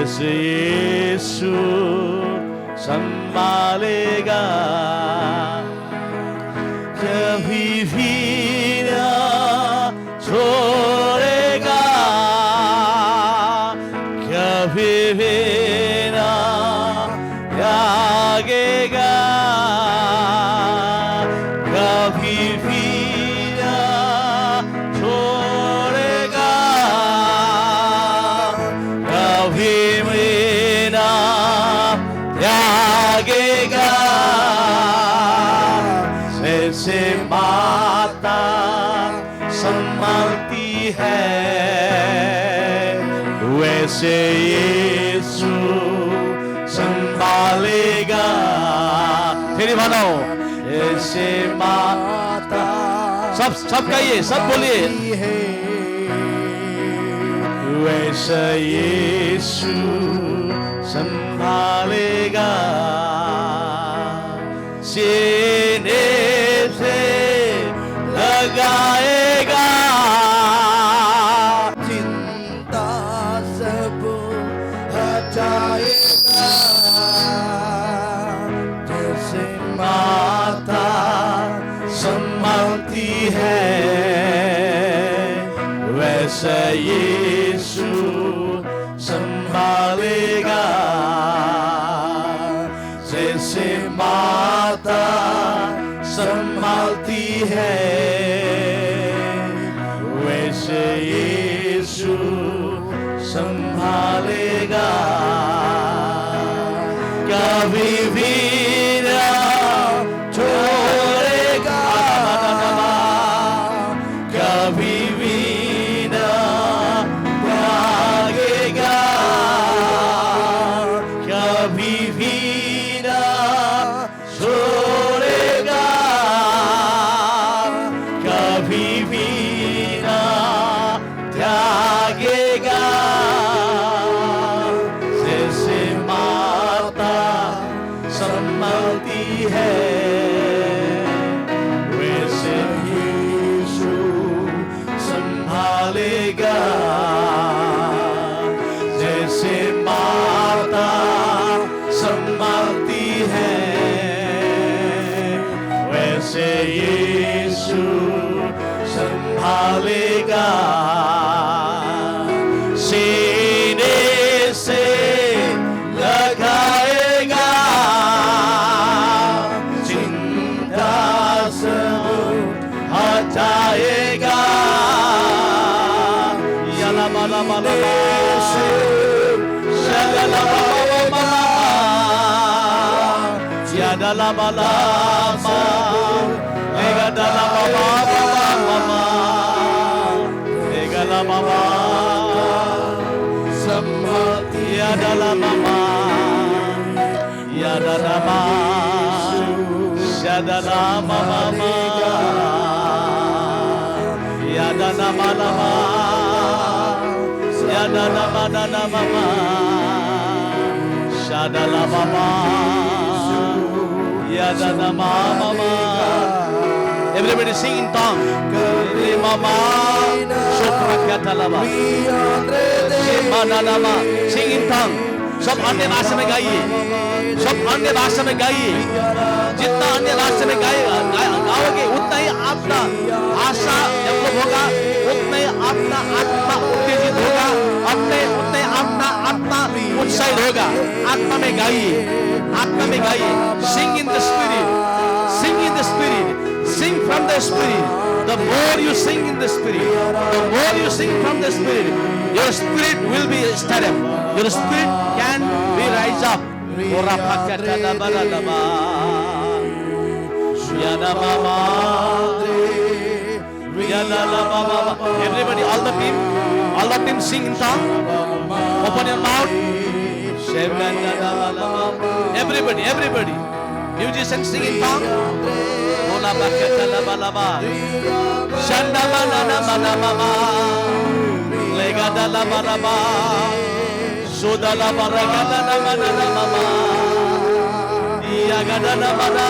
यीशु संभालेगा, कभी भी ना छोड़ेगा, कभी भी ना त्यागेगा, कभी भी ना छोड़ेगा, कभी भी ना त्यागेगा। जैसे माता संभालती है, वैसे यीशु संभालेगा। फिर मानो, जैसे माता, सब कहिए, सब बोलिए, वैसे यीशु संभालेगा। सीने से लगाएगा, चिंता सब हटाएगा। जैसे माता संभालती है, वैसे यीशु संभालेगा। जैसे माता संभालती है, वैसे यीशु संभालेगा। कभी भी ना छोड़ेगा, कभी भी ना त्यागेगा, कभी भी ना छोड़ेगा, कभी भी ना त्यागेगा। जैसे माता संभालती है, वैसे यीशु संभालेगा। जैसे माता संभालती है, वैसे यीशु संभालेगा। सीने से लगाएगा, चिंता सब हटाएगा। यला मला मला शगला मला यादला मला एगदला ममा एगला ममा संभालती यादला ममा यादला मा शदला ममा यादला मला यादला मदला ममा शदला ममा यादला ममा. Everybody sing in tongue. Mama, Sopraketalaba, Manalama, sing in tongue. सब अन्य भाषा में गाइए, सब अन्य भाषा में गाइए। जितना अन्य भाषा में गाओगे, उतना ही आपका आशा डेवलप होगा, उतना ही आपका आत्मा उत्तेजित होगा, उतना ही आपका आत्मा उत्साहित होगा। आत्मा में गाइए, आत्मा में गाइए। Sing in the spirit, sing in the spirit, sing from the spirit. The more you sing in the spirit, the more you sing from the spirit, your spirit will be stirred up. Your spirit can be rise up. Everybody, all the team sing in tongue. Open your mouth. Everybody. Musicians sing in tongue. Sudala baragada namana mama, iyagada namana,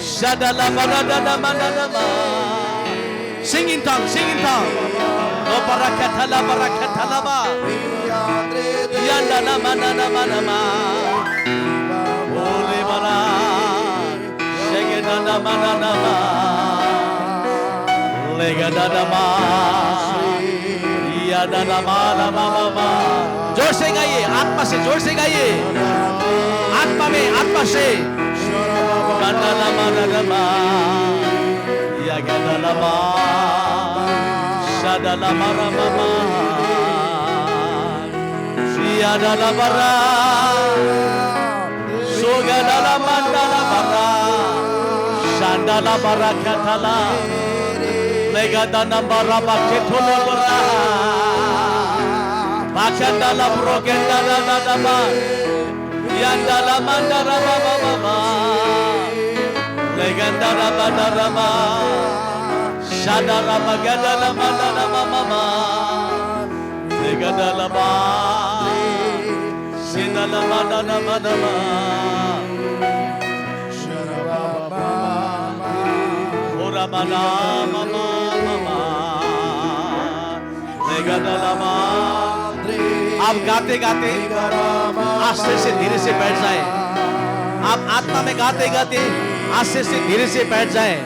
shadala barada namana nama. Sing in tongue, sing in tongue. No barakatala ba, nama nama nama. Ole bara. Shegeda nama nama. Legeda nama. Iya nama nama nama. जोर से गाइए, आत्मा से जोर से गाइए, आत्मा में, आत्मा से। mandala mandala ya gadala ma shadala marama siadala bara sogadala mandala bara shandala barakatala legadana baraba ketolo bara bakandala brogendala nadaba yandala mandara baba baba legandara badarama shadara bagadala mandara mama legadala ba sinala mandara madama sharababa ora mana mama mama legadala ba आप गाते गाते आस्ते से धीरे से बैठ जाएं। आप आत्मा में गाते गाते आस्ते से धीरे से बैठ जाएं।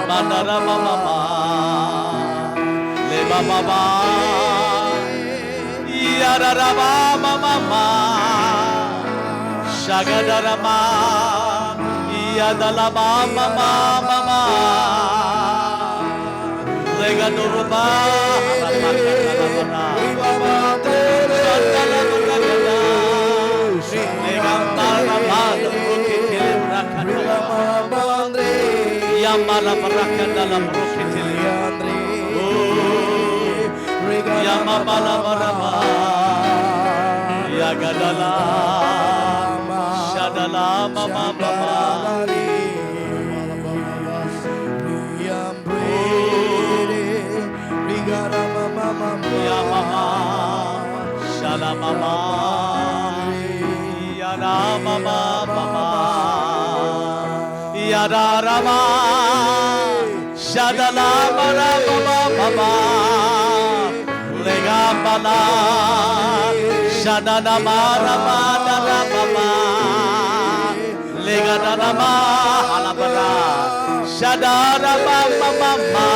mandara mama le baba yarara mama mama shagadara ma yadala mama mama legadoruba Yamala baraka dalam roketili Yamala baraba Yagadala Shadala mama mama Yamama Shala mama Yana mama mama Yada rama Shadala mara baba baba Lega bala Shadana mara mara baba Lega rama halabara Shadara baba mama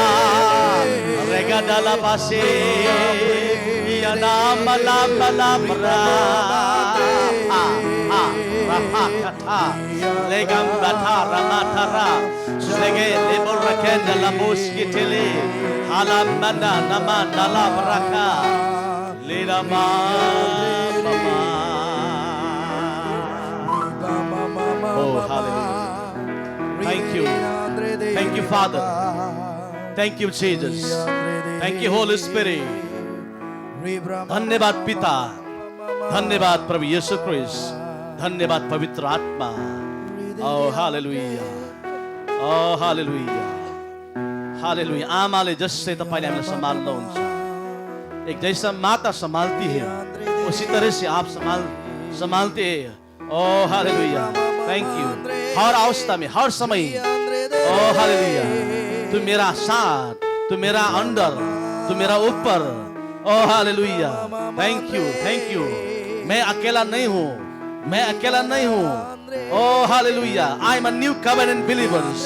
Rega dala basi Yana mala mala mara Rahakata legam bata ramatara lege leborrakenda la muskitili halam mana nama nala baraka lirama mama. Oh hallelujah. Thank you Father, thank you Jesus, thank you Holy Spirit. धन्यवाद पिता, धन्यवाद प्रभु यीशु Christ, धन्यवाद पवित्र आत्मा. Oh hallelujah, oh hallelujah, hallelujah. आमाले जैसे तपाईले हामीलाई सम्हाल्नुहुन्छ, एक जैसा माता संभालती है उसी तरह से आप संभालते हैं. Oh hallelujah, thank you. हर अवस्था में, हर समय, oh hallelujah, तू मेरा साथ, तू मेरा अंदर, तू मेरा ऊपर. Oh hallelujah, thank you, thank you. मैं अकेला नहीं हूँ, मैं अकेला नहीं हूँ. Oh hallelujah, I am a new covenant believers.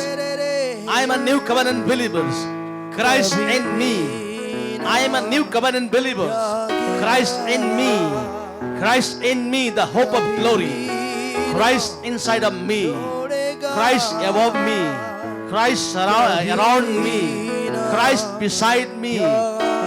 I am a new covenant believers. Christ in me. I am a new covenant believers. Christ in me. Christ in me, the hope of glory. Christ inside of me. Christ above me. Christ around me. Christ beside me.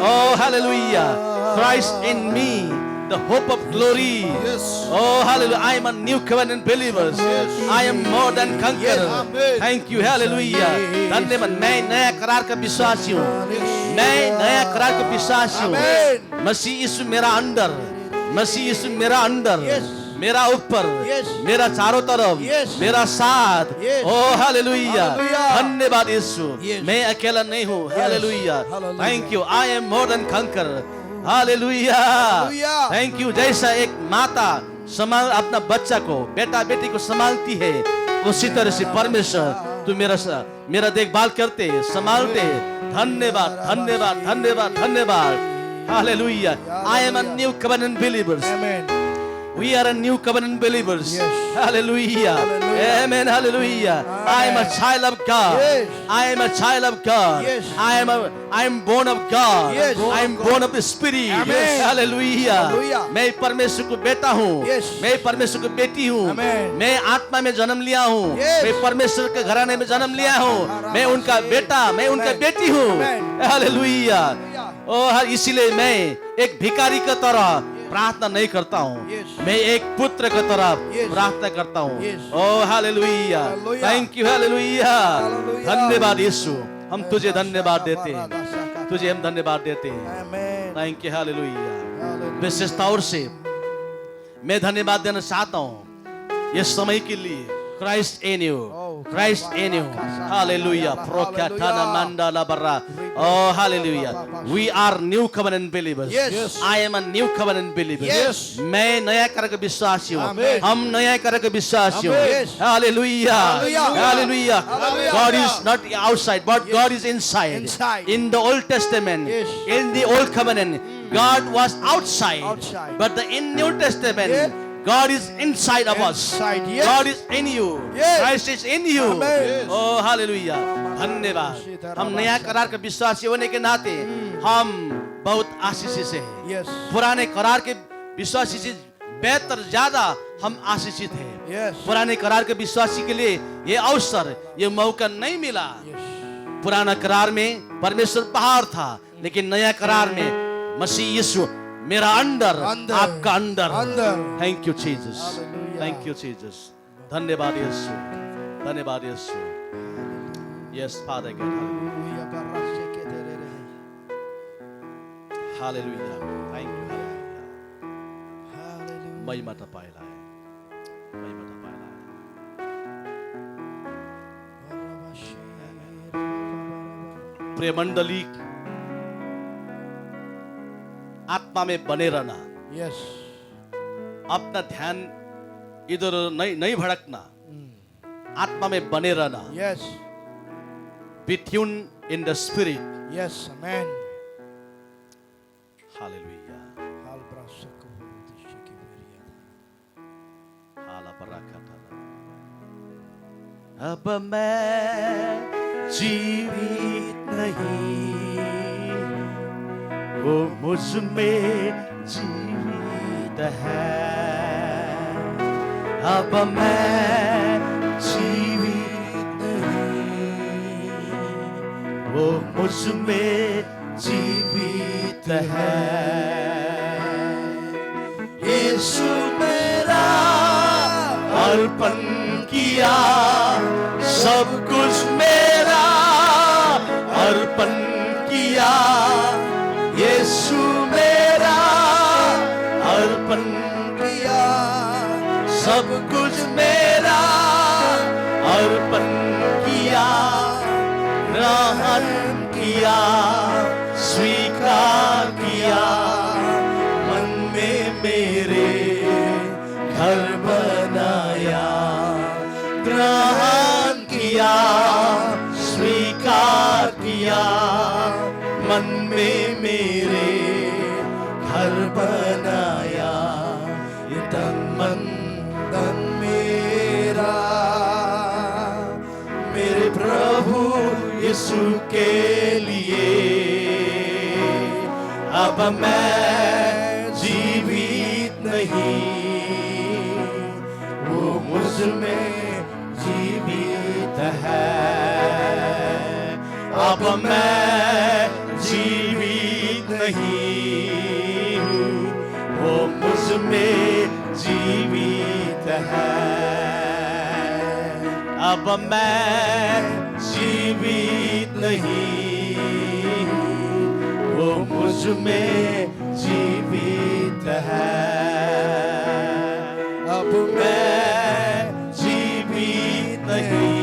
Oh hallelujah, Christ in me, the hope of glory. Yes. Oh hallelujah, I am a new covenant believers. Yes. I am more than conqueror. Yes. Thank you, hallelujah. धन्यवाद. मैं नया करार का विश्वासी हूँ. मैं नया करार का विश्वासी हूँ. मसीह यीशु मेरा अंदर, मसीह यीशु मेरा अंदर, मेरा ऊपर, मेरा चारों तरफ, मेरा साथ. Oh hallelujah, धन्यवाद यीशु. मैं अकेला नहीं हूँ. Hallelujah. Thank you. I am more than conqueror. Hallelujah. Thank you. जैसा एक माता अपना बच्चा को, बेटा बेटी को संभालती है, उसी तरह से परमेश्वर तू मेरा देखभाल करते, संभालते. धन्यवाद, धन्यवाद, धन्यवाद, धन्यवाद. Hallelujah. I am a new covenant believers. We are a new covenant believers. Yes. Hallelujah. Hallelujah. Amen. Hallelujah. I am a child of God. Yes. I am a child of God. Yes. I am born of God. Yes. I am born of the Spirit. Amen. Hallelujah. Hallelujah. मैं परमेश्वर को बेटा हूँ. Yes. मैं परमेश्वर को बेटी हूँ. Amen. मैं आत्मा में जन्म लिया हूँ. Yes. मैं परमेश्वर के घराने में जन्म लिया हूँ. मैं उनका बेटा, मैं उनका Amen. बेटी हूँ. Amen. हालेलुया. Hallelujah. और इसीलिए मैं एक भिखारी की तरह प्रार्थना नहीं करता हूँ. Yes. मैं एक पुत्र की तरह Yes. प्रार्थना करता हूँ. Yes. O hallelujah. Hallelujah. Thank you. Hallelujah. Hallelujah. धन्यवाद यीशु. हम तुझे धन्यवाद देते हैं. तुझे हम धन्यवाद देते हैं. Amen. Thank you. Hallelujah. Hallelujah. विशेष तौर से मैं धन्यवाद देना चाहता हूँ ये समय के लिए. Christ in you. Christ in you. Hallelujah. Prokatana mandala barra. Oh, hallelujah. We are new covenant believers. Yes. I am a new covenant believer. Yes. मैं नया कर के विश्वासी हूँ. Amen. हम नया कर के विश्वासी हूँ. Yes. Hallelujah. Hallelujah. Hallelujah. Hallelujah. God is not outside, but God is inside. Inside. In the Old Testament, Yes. in the Old Covenant, God was outside. Outside. But in New Testament, Yes. God is inside of us. Inside, yes. God is in you. Yes. Christ is in you. Amen. Oh, hallelujah. धन्यवाद. हम नया करार के विश्वासी होने के नाते हम बहुत आशीषित हैं. Yes. पुराने करार के विश्वासी से बेहतर ज्यादा हम आशीषित हैं. Yes. पुराने करार के विश्वासी के लिए ये अवसर, ये मौका नहीं मिला. Yes. पुराना करार में परमेश्वर बाहर था, लेकिन नया करार में मसीह यीशु मेरा अंदर, अंदर, आपका अंदर. अंदर. Thank you Jesus. Hallelujah. Thank you Jesus. धन्यवाद यीशु. धन्यवाद Yeshu. Yes father God. Hallelujah. Barashe ke tere re. Hallelujah. Thank you. Hallelujah. Hallelujah. महिमा तपाईलाई. महिमा तपाईलाई. प्रिय मंडली, आत्मा में बने रहना. Yes. अपना ध्यान इधर नहीं भड़कना. आत्मा में बने रहना. Yes. Be tuned in the spirit. Yes. Amen. Hallelujah. Hal brashe ko bodishe ki beriya. हाला बरकत. अब मैं जीवित नहीं, वो मुझ में जीवित है. अब मैं जीवित नहीं, वो मुझ में जीवित है. यीशु मेरा अर्पण किया, सब कुछ मेरा अर्पण किया. यीशु मेरा अर्पण किया, सब कुछ मेरा अर्पण किया. ग्रहण किया, स्वीकार किया, मन में मेरे घर बनाया. ग्रहण किया, स्वीकार किया, मन में मेरे घर बनाया. ये तन मन धन मेरा मेरे प्रभु यीशु के लिए. अब मैं जीवित नहीं, वो मुझ में जीवित है. अब मैं जीवित नहीं, वो मुझ में जीवित है. अब मैं जीवित नहीं, वो मुझ में जीवित है. अब मैं जीवित नहीं,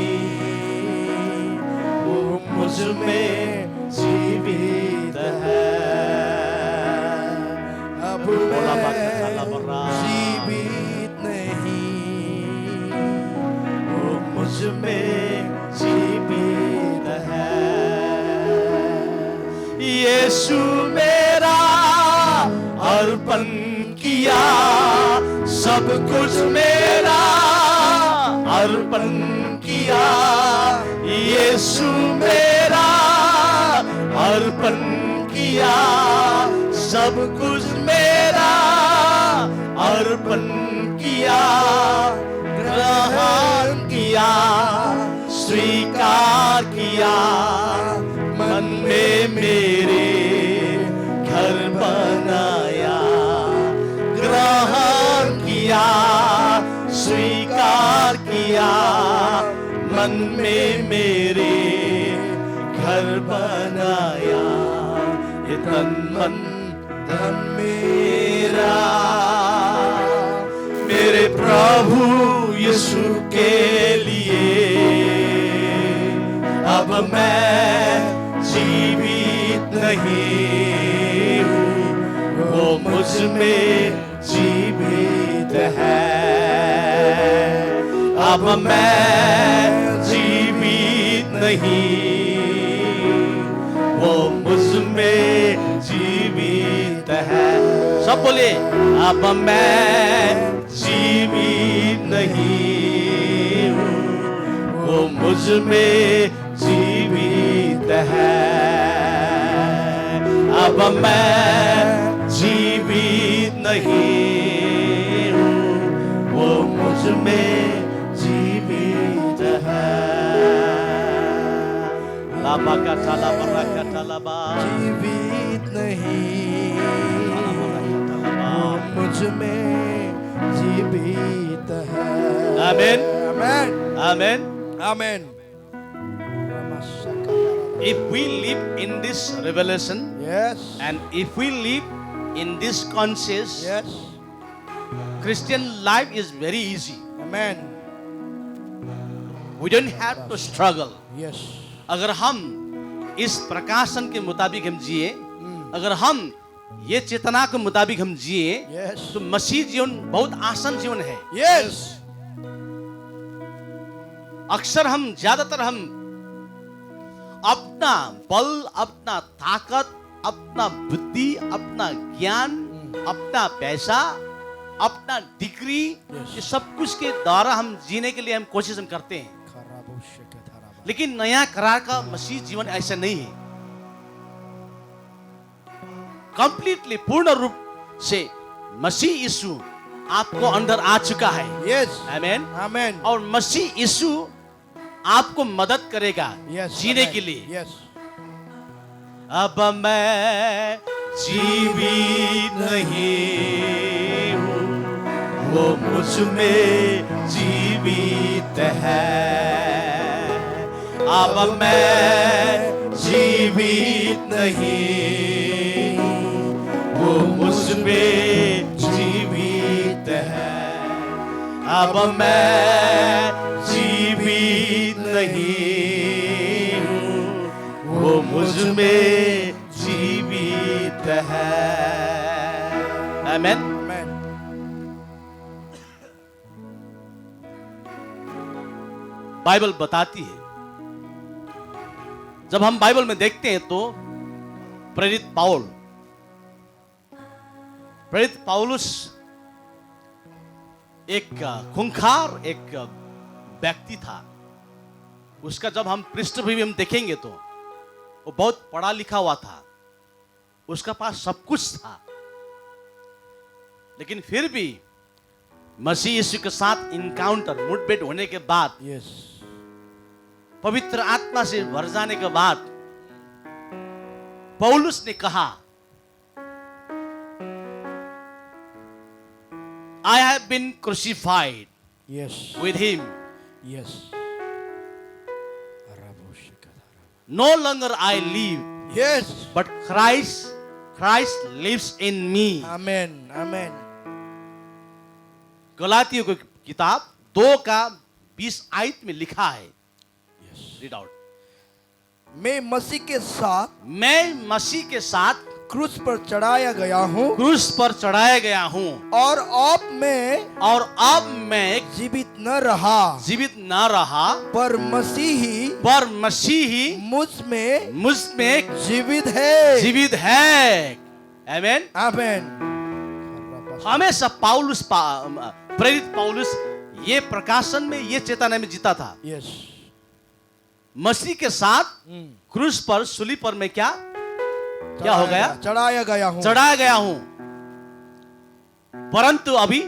वो मुझ में जीवित है. अब मैं जीवित नहीं, वो मुझ में जीवित है. यीशु मेरा अर्पण किया, सब कुछ मेरा अर्पण किया, यीशु मेरा अर्पण किया, सब कुछ मेरा अर्पण किया, ग्रहण किया, स्वीकार किया, मन में मेरे घर बनाया, ग्रहण किया, स्वीकार किया, मन में मेरे घर बनाया, ये तन मन धन मेरा मेरे प्रभु यीशु के लिए, अब मैं जीवित नहीं हूँ, वो मुझ में जीवित है, अब मैं जीवित नहीं, वो मुझ में जीवित है। सब बोले, अब मैं जीवित नहीं हूँ, वो मुझ में जीवित है, अब मैं जीवित नहीं हूँ, वो मुझ में जीवित है। लाबा का थाला बर्रा का थाला बा, जीवित नहीं, वो मुझ में जीवित है। आमीन, आमेन, आमीन, आमेन। If we live in this revelation, Yes, and if we live in this conscious, yes, Christian life is very easy. amen, We don't have to struggle. yes, अगर हम इस प्रकाशन के मुताबिक हम जिए, अगर हम ये चेतना के मुताबिक हम जिए, yes, तो मसीह जीवन बहुत आसान जीवन है। yes, अक्सर हम ज्यादातर हम अपना बल, अपना ताकत, अपना बुद्धि, अपना ज्ञान, अपना पैसा, अपना डिग्री, ये सब कुछ के द्वारा हम जीने के लिए हम कोशिश हम करते हैं। लेकिन नया करार का मसीह जीवन ऐसा नहीं है। कंप्लीटली पूर्ण रूप से मसीह यीशु आपको अंदर आ चुका है। yes, आमीन, amen, और मसीह यीशु आपको मदद करेगा yes, जीने amen, के लिए। yes, अब मैं जीवित नहीं हूँ, वो मुझ में जीवित है, अब मैं जीवित नहीं, वो मुझ में जीवित है, अब मैं जीवित नहीं हूँ, वो मुझ में जीवित है। आमीन। amen, बाइबल बताती है, जब हम बाइबल में देखते हैं तो प्रेरित पौलुस एक खूंखार एक व्यक्ति था। उसका जब हम पृष्ठभूमि हम देखेंगे तो वो बहुत पढ़ा लिखा हुआ था, उसका पास सब कुछ था, लेकिन फिर भी मसीह यीशु के साथ इनकाउंटर, मुठभेड़ होने के बाद, yes, पवित्र आत्मा से भर जाने के बाद पौलुस ने कहा, I have been crucified yes, with him. yes, No longer I live, yes, but Christ lives in me. amen, amen, गलातियों की किताब 2:20 आयत में लिखा है, रीड आउट। मैं मसीह के साथ मैं मसीह के साथ क्रूस पर चढ़ाया गया हूँ, क्रूस पर चढ़ाया गया हूँ, और अब मैं जीवित न रहा, पर मसीह ही मुझ में जीवित है। आमीन, आमेन। हमेशा प्रेरित पौलुस ये प्रकाशन में, ये चेतना में जीता था। यस, मसीह के साथ क्रूस पर, सूली पर मैं क्या हो गया? चढ़ाया गया हूं। चढ़ाया गया हूं। परंतु अभी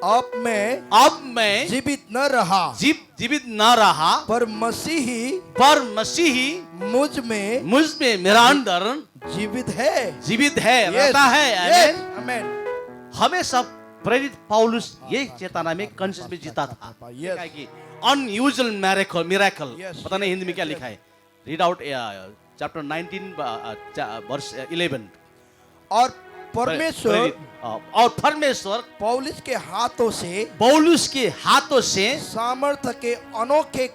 अब मैं जीवित न रहा, पर मसीही मुझ में मेरा अंदर जीवित है, रहता है। आमेन। हमेशा प्रेरित पौलुस ये चेतना में, कॉन्शियस में जीता था। अनयूजुअल मिरेकल, पता नहीं हिंदी में क्या लिखा है, रीड आउट चैप्टर 19 वर्स 11। और परमेश्वर पौलुस के हाथों से सामर्थ्य के अनोखे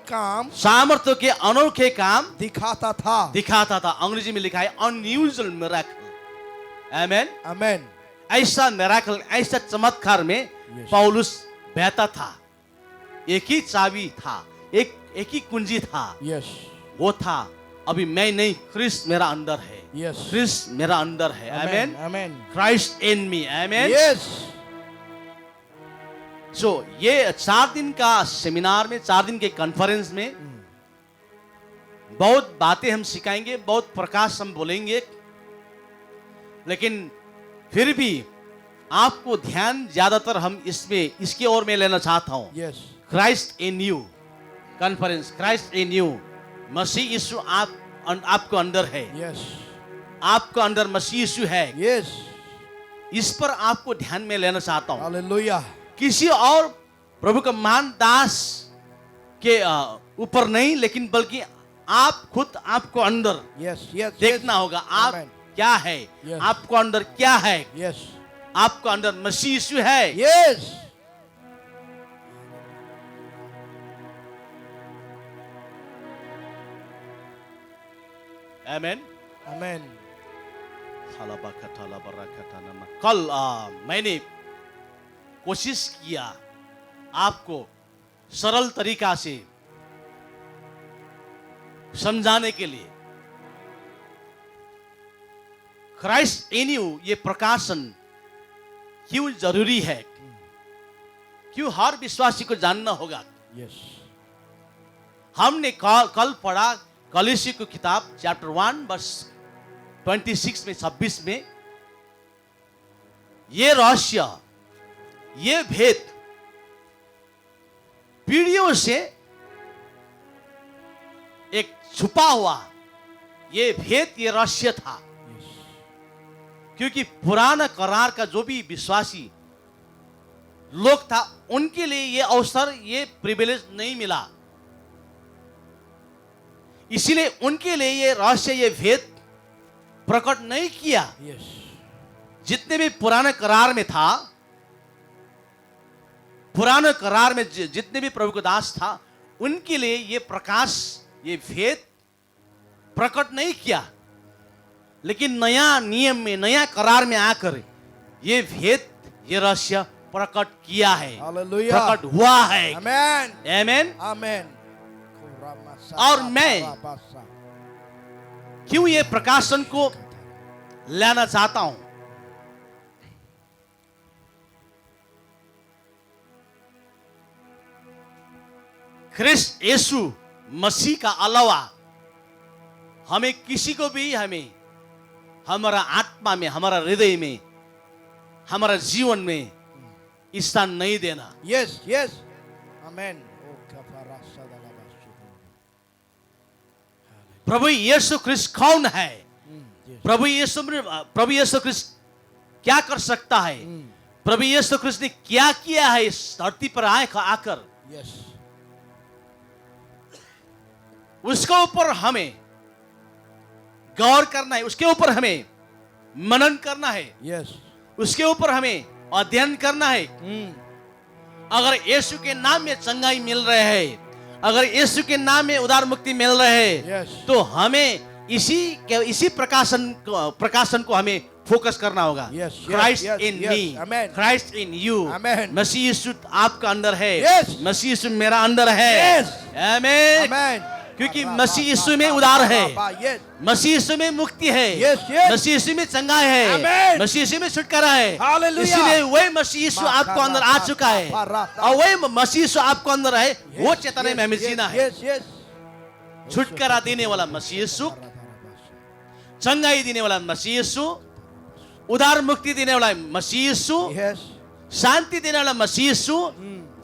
काम दिखाता था। अंग्रेजी में लिखा है अनयूजुअल मिरेकल। आमेन, आमेन। ऐसा मिरेकल, ऐसा चमत्कार में पौलुस बहता था। एक ही चाबी था, एक ही कुंजी था। यस, वो था अभी मैं नहीं, क्रिस्ट मेरा अंदर है। यस, क्रिस्ट मेरा अंदर है। आमेन, आमेन। Christ in me. Amen, yes. सो ये 4 दिन का सेमिनार में, 4 दिन के कॉन्फ्रेंस में बहुत बातें हम सिखाएंगे, बहुत प्रकाश हम बोलेंगे, लेकिन फिर भी आपको ध्यान ज्यादातर हम इसकी ओर में लेना चाहता हूं। Yes, Christ in you conference, Christ in you, मसीह यीशु आपको अंदर है। यस, आपको अंदर मसीह यीशु है। यस, इस पर आपको ध्यान में लेना चाहता हूं। हालेलुया। किसी और प्रभु का महान दास के ऊपर नहीं, लेकिन बल्कि आप खुद, आपको अंदर यस, यस, देखना होगा आप क्या है। Yes. आपको अंदर क्या है? यस, आपको अंदर मसीह यीशु है। यस। आमेन, आमेन। कल मैंने कोशिश किया आपको सरल तरीका से समझाने के लिए। क्राइस्ट इन यू ये प्रकाशन क्यों जरूरी है, क्यों हर विश्वासी को जानना होगा। यस, हमने कल पढ़ा कलीसियों की किताब चैप्टर 1 वर्स 26 में, 26 में, ये रहस्य, ये भेद पीढ़ियों से एक छुपा हुआ ये भेद, ये रहस्य था। क्योंकि पुराना करार का जो भी विश्वासी लोग था, उनके लिए ये अवसर, ये प्रिविलेज नहीं मिला। इसीलिए उनके लिए ये रहस्य, ये भेद प्रकट नहीं किया। यस, जितने भी पुराने करार में था, पुराने करार में जितने भी प्रभु का दास था, उनके लिए ये प्रकाश, ये भेद प्रकट नहीं किया। लेकिन नया नियम में, नया करार में आकर ये भेद, ये रहस्य प्रकट किया है, हालेलुया, प्रकट हुआ है। आमेन, आमेन, आमेन। और मैं क्यों ये प्रकाशन को लाना चाहता हूं? क्रिस्ट यीशु मसीह का अलावा हमें किसी को भी, हमें हमारा आत्मा में, हमारा हृदय में, हमारा जीवन में स्थान नहीं देना। यस, यस, आमेन। प्रभु यीशु ख्रिस्ट कौन है? प्रभु यीशु ख्रिस्ट क्या कर सकता है? प्रभु यीशु ख्रिस्ट ने क्या किया है इस धरती पर आकर? यस, उसके ऊपर हमें गौर करना है, उसके ऊपर हमें मनन करना है। यस, उसके ऊपर हमें अध्ययन करना है। अगर यीशु के नाम में चंगाई मिल रहे है, अगर यीशु के नाम में उदार मुक्ति मिल रहे है, तो हमें इसी प्रकाशन को हमें फोकस करना होगा। Christ in me, Christ in you, मसीह यीशु आपका अंदर है, मसीह यीशु मेरा अंदर है। आमेन। क्योंकि मसीह यीशु में उद्धार है, Yes. मसीह यीशु में मुक्ति है, Yes, yes. मसीह यीशु में चंगाई है, Amen. मसीह यीशु में छुटकारा है। Hallelujah. इसलिए वही मसीह यीशु आपको अंदर आ चुका है, और वही मसीह यीशु आपको अंदर है, वो चेतना में हमें जीना है। Yes, yes. छुटकारा देने वाला मसीह यीशु, चंगाई देने वाला मसीह यीशु, उदार मुक्ति देने वाला मसीह यीशु, Yes. शांति देने वाला मसीह यीशु।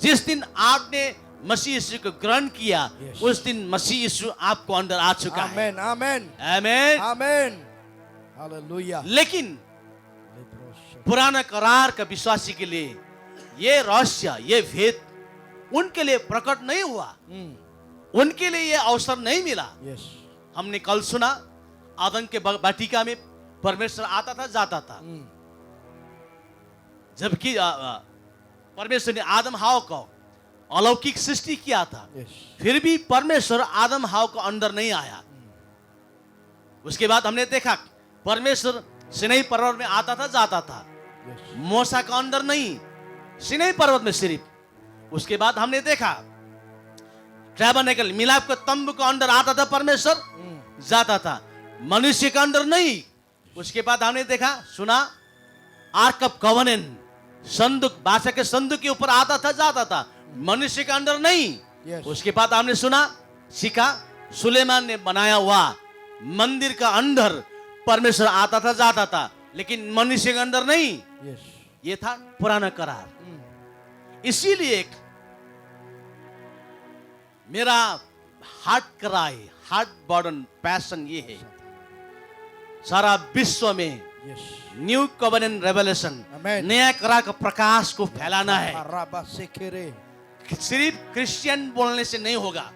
जिस दिन आपने मसीह यीशु को ग्रहण किया, Yes. उस दिन मसीह यीशु आपको अंदर आ चुका है। Amen. Amen. आमीन। Amen. Hallelujah. लेकिन पुराना करार का विश्वासी के लिए ये रहस्य, ये भेद उनके लिए प्रकट नहीं हुआ, उनके लिए ये अवसर नहीं मिला। Yes. हमने कल सुना, आदम के वाटिका में परमेश्वर आता था, जाता था, जबकि परमेश्वर ने आदम हाव को अलौकिक सृष्टि किया था, Yes. फिर भी परमेश्वर आदम हाव को अंदर नहीं आया। उसके बाद हमने देखा परमेश्वर सिनै पर्वत में आता था, जाता था, Yes. मूसा का अंदर नहीं, सिनै पर्वत में सिर्फ। उसके बाद हमने देखा टैबरनेकल, मिलाप के तंबू के अंदर आता था परमेश्वर, जाता था, मनुष्य के अंदर नहीं। उसके बाद हमने देखा, सुना, आर्क ऑफ कवेनेंट, संदूक, बादशाह के संदूक के ऊपर आता था, जाता था, मनुष्य के अंदर नहीं। Yes. उसके बाद हमने सुना, सीखा, सुलेमान ने बनाया हुआ मंदिर का अंदर परमेश्वर आता था, जाता था, लेकिन मनुष्य के अंदर नहीं। Yes. ये था पुराना करार। इसीलिए मेरा heart cry, heart burden, passion ये है, सारा विश्व में Yes. New covenant revelation, Amen. नया करार का प्रकाश को फैलाना है। Arabasekere. सिर्फ क्रिश्चियन बोलने से नहीं होगा,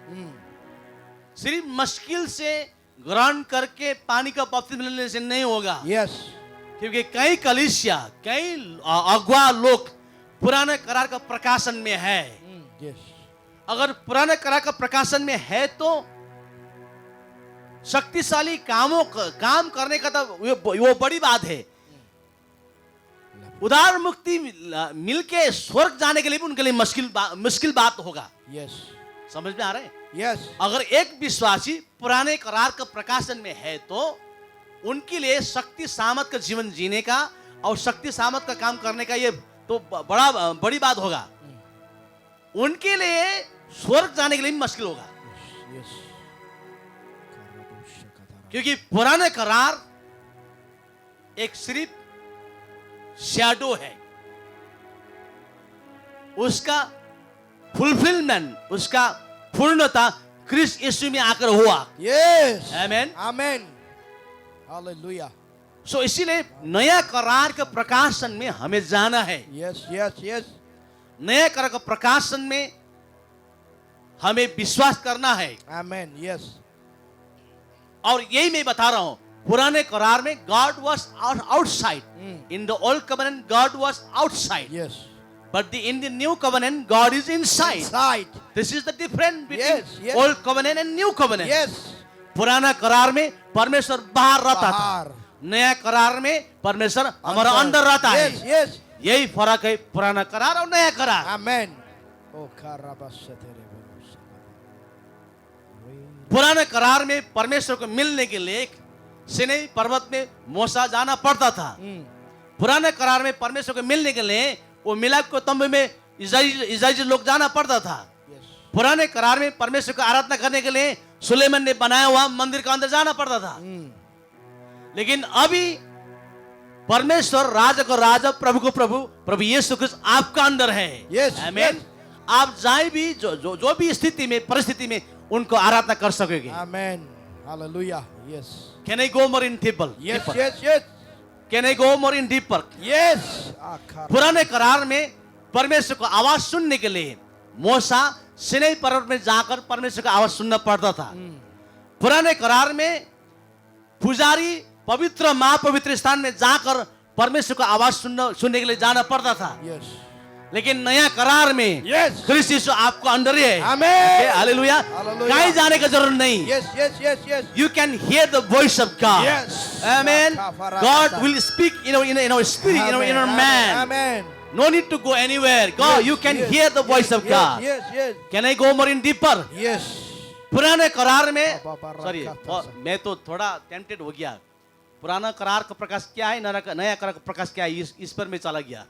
सिर्फ मुश्किल से ग्रहण करके पानी का बपतिस्मा लेने से नहीं होगा। Yes. क्योंकि कई कलीसिया, कई अगुआ लोग पुराने करार का प्रकाशन में है। Yes. अगर पुराने करार का प्रकाशन में है तो शक्तिशाली काम करने का तो वो बड़ी बात है। उदार मुक्ति मिलके स्वर्ग जाने के लिए भी उनके लिए मुश्किल बात होगा। Yes. समझ में आ रहा है? Yes. अगर एक विश्वासी पुराने करार का प्रकाशन में है तो उनके लिए शक्ति सामर्थ का जीवन जीने का और शक्ति सामर्थ का काम करने का ये तो बड़ी बात होगा। उनके लिए स्वर्ग जाने के लिए भी मुश्किल होगा, Yes. क्योंकि पुराने करार एक सिर्फ शैडो है, उसका फुलफिलमेंट, उसका पूर्णता क्रिस्ट यीशु में आकर हुआ। Yes. Amen. Amen. Hallelujah. सो इसीलिए नया करार के प्रकाशन में हमें जाना है। Yes. Yes. Yes. नया करार के प्रकाशन में हमें विश्वास करना है। Amen. Yes. और यही मैं बता रहा हूं, पुराने करार में God was outside, in the old covenant God was outside, Yes. But in the new covenant God is inside. Inside. This is the difference between Yes, yes. Old covenant and new covenant. Yes. पुराना करार में परमेश्वर बाहर रहता था, बाहर। नया करार में परमेश्वर हमारा अंदर रहता Yes. है। Yes. यही फर्क है पुराना करार और नया करार। Amen. Oh, karabasetere. पुराने करार में परमेश्वर को मिलने के लिए सिनै पर्वत में मूसा जाना पड़ता था। पुराने करार में परमेश्वर को मिलने के लिए वो मिलाप के तंबू में इस्राएली लोग जाना पड़ता था। Yes. पुराने करार में परमेश्वर को आराधना करने के लिए सुलेमान ने बनाया हुआ मंदिर का अंदर जाना पड़ता था। लेकिन अभी परमेश्वर राजा को राजा, प्रभु को प्रभु, प्रभु यीशु क्रिस्ट आपका अंदर है। Yes, आमीन। yes. आप जाए भी जो भी स्थिति में, परिस्थिति में उनको आराधना कर सकोगे। Amen. Hallelujah. Yes. Can I go more in deeper? Yes. Deeper? Yes. Yes. Can I go more in deeper? Yes. पुराने करार में परमेश्वर को आवाज सुनने के लिए मूसा सिनै पर्वत में जाकर परमेश्वर का आवाज सुनना पड़ता था। पुराने करार में पुजारी पवित्र महापवित्र स्थान में जाकर परमेश्वर का आवाज सुनने के लिए जाना पड़ता था। Yes. लेकिन नया करार में Yes. क्रिस्ट यीशु आपको अंदर ही है। Amen. हालेलुया। Hallelujah. कहीं जाने का जरूरत नहीं। Yes. Yes. Yes. Yes. You can hear the voice of God. Yes. Amen. God will speak in our spirit, in our man. Amen. No need to go anywhere. Go. Yes, You can yes, hear the voice of yes, God. Yes. Yes. Can I go more in deeper? Yes. पुराने करार में, बाबा sorry रखा था। मैं तो थोड़ा tempted हो गया। पुराना करार का प्रकाश क्या है, नया करार का प्रकाश क्या है, इस पर मैं चला गया।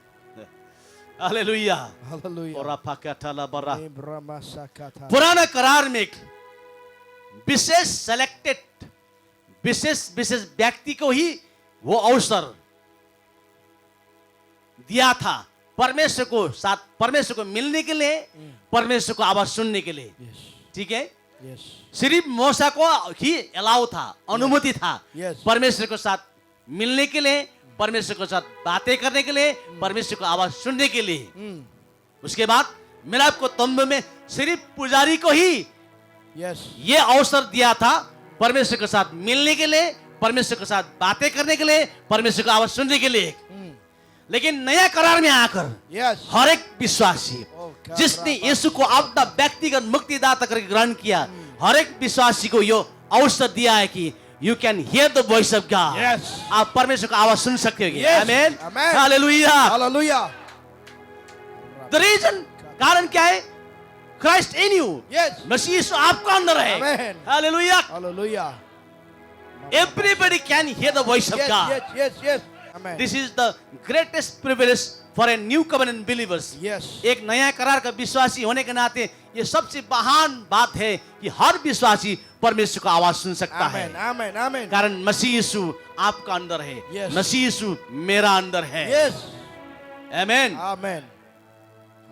हालेलुया। Hallelujah. और फाकाटाला बरा। Ibrahima Sakata. पुराना करार में एक विशेष सेलेक्टेड, विशेष व्यक्ति को ही वो अवसर दिया था परमेश्वर को मिलने के लिए, परमेश्वर को आवाज सुनने के लिए। Yes. ठीक है, Yes. सिर्फ मूसा को ही अलाउ था, अनुमति था Yes. परमेश्वर के साथ मिलने के लिए, परमेश्वर के साथ बातें करने के लिए, परमेश्वर को आवाज सुनने के लिए। Mm. उसके बाद मिलाप को तंबू में सिर्फ पुजारी को ही Yes. ये अवसर दिया था परमेश्वर के साथ मिलने के लिए, परमेश्वर के साथ बातें करने के लिए, परमेश्वर का आवाज सुनने के लिए। Mm. लेकिन नया करार में आकर Yes. हर एक विश्वासी Oh, जिसने यीशु को अपना व्यक्तिगत मुक्तिदाता करके ग्रहण किया, हर एक विश्वासी को यो अवसर दिया है कि you can hear the voice of God. Yes. आप परमेश्वर का आवाज सुन सकते हो। Yes. Amen, Amen. Hallelujah. Hallelujah. The reason, कारण क्या है? Christ in you, Yes. मसीह यीशु आपका अंदर है। Amen. Hallelujah. Hallelujah. Everybody can hear the voice of Yes, God. yes, yes, yes. Amen. This is the greatest privilege for a new covenant believers. Yes. एक नया करार का विश्वासी होने के नाते ये सबसे महान बात है कि हर विश्वासी परमेश्वर का आवाज सुन सकता है। Amen. Amen. Amen. कारण मसीह यीशु आपका अंदर है, Yes. मसीह यीशु मेरा अंदर है। Yes. आमेन। Amen.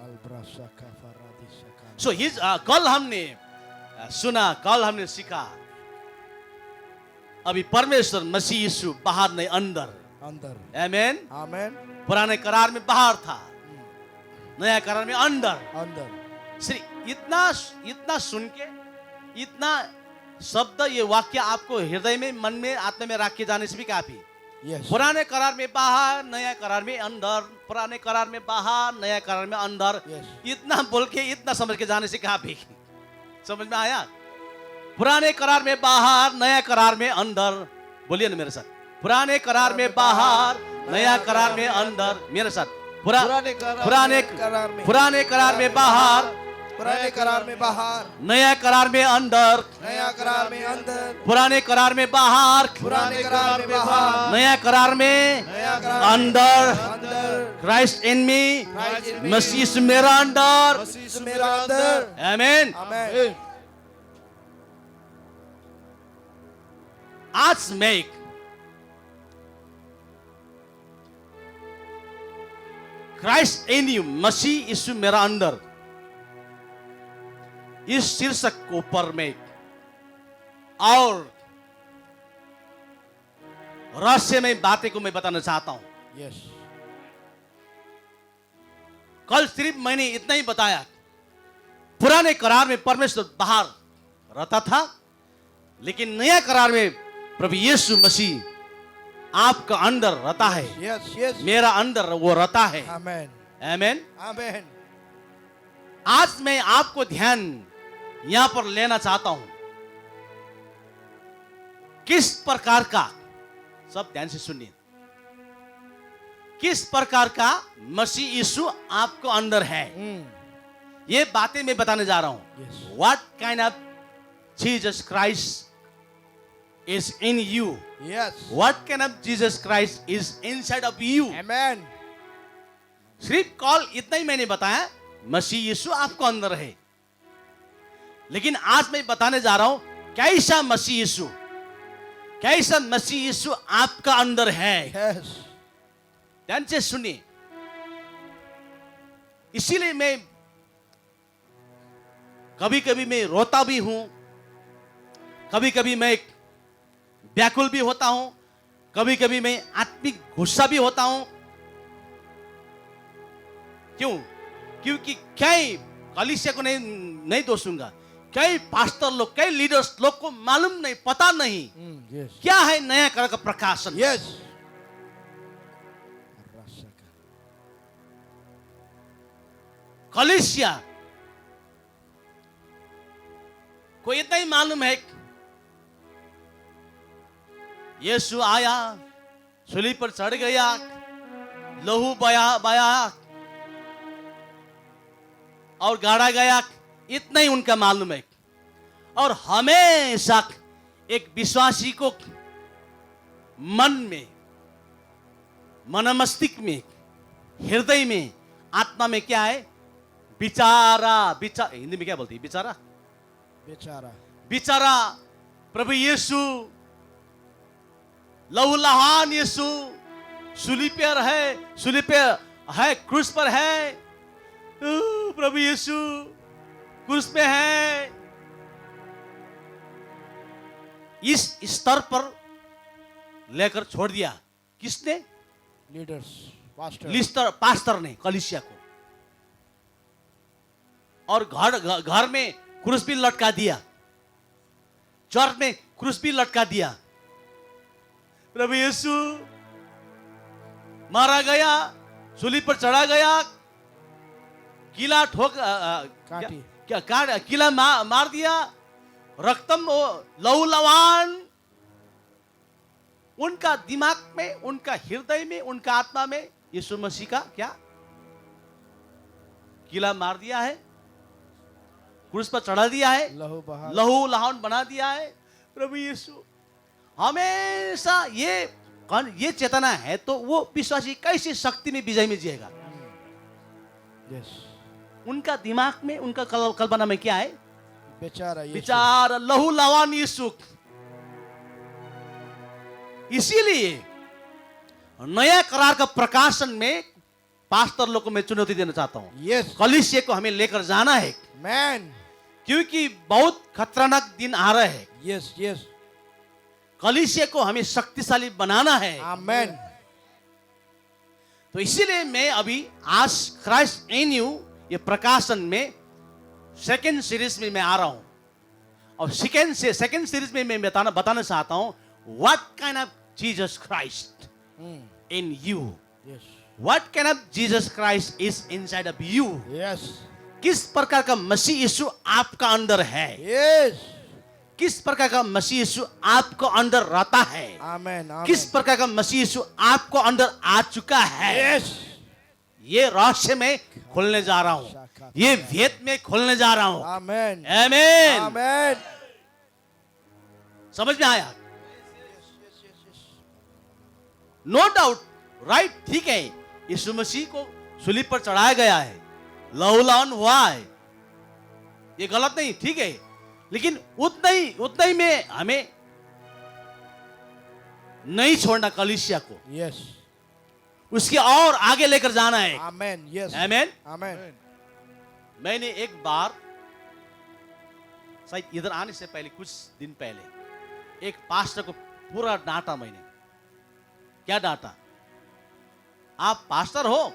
Albrasaka faradisaka. सो कल हमने सुना, कल हमने सीखा, अभी परमेश्वर मसीह यीशु बाहर नहीं अंदर। Under. आमेन। Amen. पुराने करार में बाहर था, नया करार में अंदर। Under. सिर्फ इतना सुन के, इतना शब्द, ये वाक्य आपको हृदय में, मन में, आत्मा में रख के जाने से भी काफी। Yes. पुराने करार में बाहर, नया करार में अंदर, पुराने करार में बाहर, नया करार में अंदर। Yes. इतना बोल के, इतना समझ के जाने से काफी। समझ में आया? पुराने करार में बाहर, नया करार में अंदर। बोलिए ना मेरे साथ, पुराने करार में बाहर, नया करार में अंदर। मेरे साथ पुराने करार में पुराने करार में बाहर, पुराने करार में बाहर, नया करार में अंदर। नया करार में अंदर, पुराने करार में बाहर, पुराने करार में बाहर, नया करार में नया करार अंदर। अंदर, Christ in me, Christ in me, मसीह यीशु मेरा अंदर। मसीह मेरा अंदर। आमेन। Amen. आज मैं एक क्राइस्ट इन यू, मसीह यीशु मेरा अंदर, इस शीर्षक को ऊपर में और रहस्यमय बातें को मैं बताना चाहता हूं। Yes. कल सिर्फ मैंने इतना ही बताया, पुराने करार में परमेश्वर बाहर रहता था, लेकिन नया करार में प्रभु यीशु मसीह आपका अंदर रहता है। Yes, yes. मेरा अंदर वो रहता है। Amen. आमेन। Amen. आज मैं आपको ध्यान यहां पर लेना चाहता हूं, किस प्रकार का, सब ध्यान से सुनिए, किस प्रकार का मसीह यीशु आपको अंदर है। Mm. ये बातें मैं बताने जा रहा हूं। Yes. What kind of Jesus Christ is in you, Yes. What kind of Jesus Christ is inside of you. Amen. सिर्फ कॉल इतना ही मैंने बताया, मसीह यीशु आपको अंदर है, लेकिन आज मैं बताने जा रहा हूं कैसा मसीह यीशु, कैसा मसीह यीशु आपका अंदर है। Yes. ध्यान से सुनिए। इसीलिए मैं कभी कभी मैं रोता भी हूं, कभी कभी मैं व्याकुल भी होता हूं, कभी कभी मैं आत्मिक गुस्सा भी होता हूं। क्यों? क्योंकि कई कलीसिया को नहीं दोषूंगा, कई पास्टर लोग, कई लीडर्स लोग को मालूम नहीं, पता नहीं Mm. Yes. क्या है नया करार का प्रकाशन। Yes. कलीसिया को इतना ही मालूम है, यीशु आया, सूली पर चढ़ गया, लहू बया और गाड़ा गया, इतना ही उनका मालूम है। और हमेशा एक विश्वासी को मन में, मनमस्तिष्क में, हृदय में, आत्मा में क्या है? विचार, हिंदी में क्या बोलती है? विचारा, बेचारा, बिचारा प्रभु यीशु, लहूलुहान यीशु सूली पर है, सूली पे है, क्रूस पर है। प्रभु यीशु क्रूस पे है। इस स्तर पर लेकर छोड़ दिया किसने? लीडर्स, पास्टर, लिस्टर, पास्टर ने कलीसिया को, और घर में क्रूस भी लटका दिया, चर्च में क्रूस भी लटका दिया। प्रभु यीशु मारा गया, सूली पर चढ़ा गया, किला ठोक काटी, क्या किला मार दिया, रक्तम लहूलुहान उनका दिमाग में, उनका हृदय में, उनका आत्मा में यीशु मसीह का क्या किला मार दिया है, क्रूस पर चढ़ा दिया है, लहूलुहान बना दिया है। प्रभु यीशु हमेशा ये चेतना है, तो वो विश्वासी कैसी शक्ति में, विजय में जिएगा? उनका दिमाग में, उनका कल्पना में क्या है? बेचारा, बेचारा लहूलुहान यीशु। इसीलिए नया करार का प्रकाशन में पास्टर लोग को मैं चुनौती देना चाहता हूं। यस, कलीसिया को हमें लेकर जाना है, मैन, क्योंकि बहुत खतरनाक दिन आ रहे हैं। यस यस, कलीसिया को हमें शक्तिशाली बनाना है। आमेन। तो इसीलिए मैं अभी आज क्राइस्ट इन यू ये प्रकाशन में सेकेंड सीरीज में मैं आ रहा हूं, और सेकेंड सीरीज में मैं बताना चाहता हूं what kind of Jesus Christ in you, what kind of Jesus Christ is inside of you. Yes, किस प्रकार का मसीह यीशु आपका अंदर है। यस, किस प्रकार का मसीह यीशु आपको अंदर रहता है। आमेन, आमेन। किस प्रकार का मसीह यीशु आपको अंदर आ चुका है। यस, ये रहस्य में खोलने जा रहा हूं, ये भेद में खोलने जा रहा हूं। आमेन, आमेन। आमेन। समझ में आया? नो डाउट, राइट, ठीक है, यीशु मसीह को सूली पर चढ़ाया गया है, लहूलुहान हुआ है, ये गलत नहीं, ठीक है, लेकिन उतना ही में हमें नहीं छोड़ना कलीसिया को। यस, उसके और आगे लेकर जाना है। आमेन, यस, आमेन। आमेन। मैंने एक बार शायद इधर आने से पहले, कुछ दिन पहले, एक पास्टर को पूरा डांटा मैंने। क्या डांटा? आप पास्टर हो,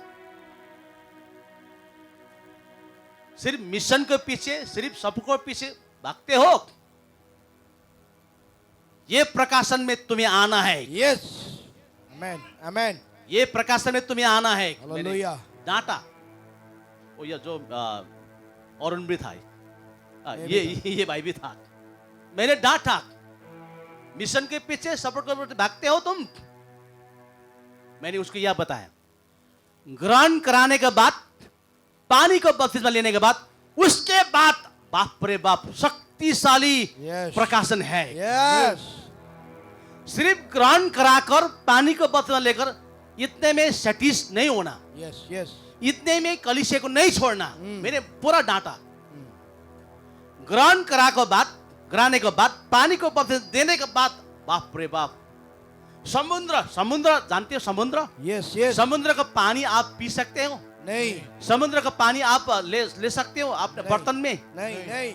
सिर्फ मिशन के पीछे, सिर्फ सबको पीछे भागते हो, ये प्रकाशन में तुम्हें आना है। यस, आमेन, आमेन। ये प्रकाशन में तुम्हें आना है। हालेलुया। डांटा। वो ये जो और भी था, ये भाई भी था। मैंने डांटा, मिशन के पीछे सपोर्ट कर भागते हो तुम। मैंने उसको यह बताया, ग्रहण कराने के बाद, पानी को बपतिस्मा लेने के बाद, उसके बाद बाप रे बाप शक्तिशाली प्रकाशन है। यस, सिर्फ ग्रहण कराकर पानी को बपतिस्मा लेकर इतने में सैटिस्फाइड नहीं होना। यस, यस, इतने में कलीसिया को नहीं छोड़ना। मैंने पूरा डांटा। ग्रहण कराने के बाद, पानी को बपतिस्मा देने के बाद, बाप रे बाप, समुद्र जानते हो? समुद्र, यस, यस। समुद्र का पानी आप पी सकते हो? नहीं, समुद्र का पानी आप ले सकते हो अपने बर्तन में? नहीं, नहीं।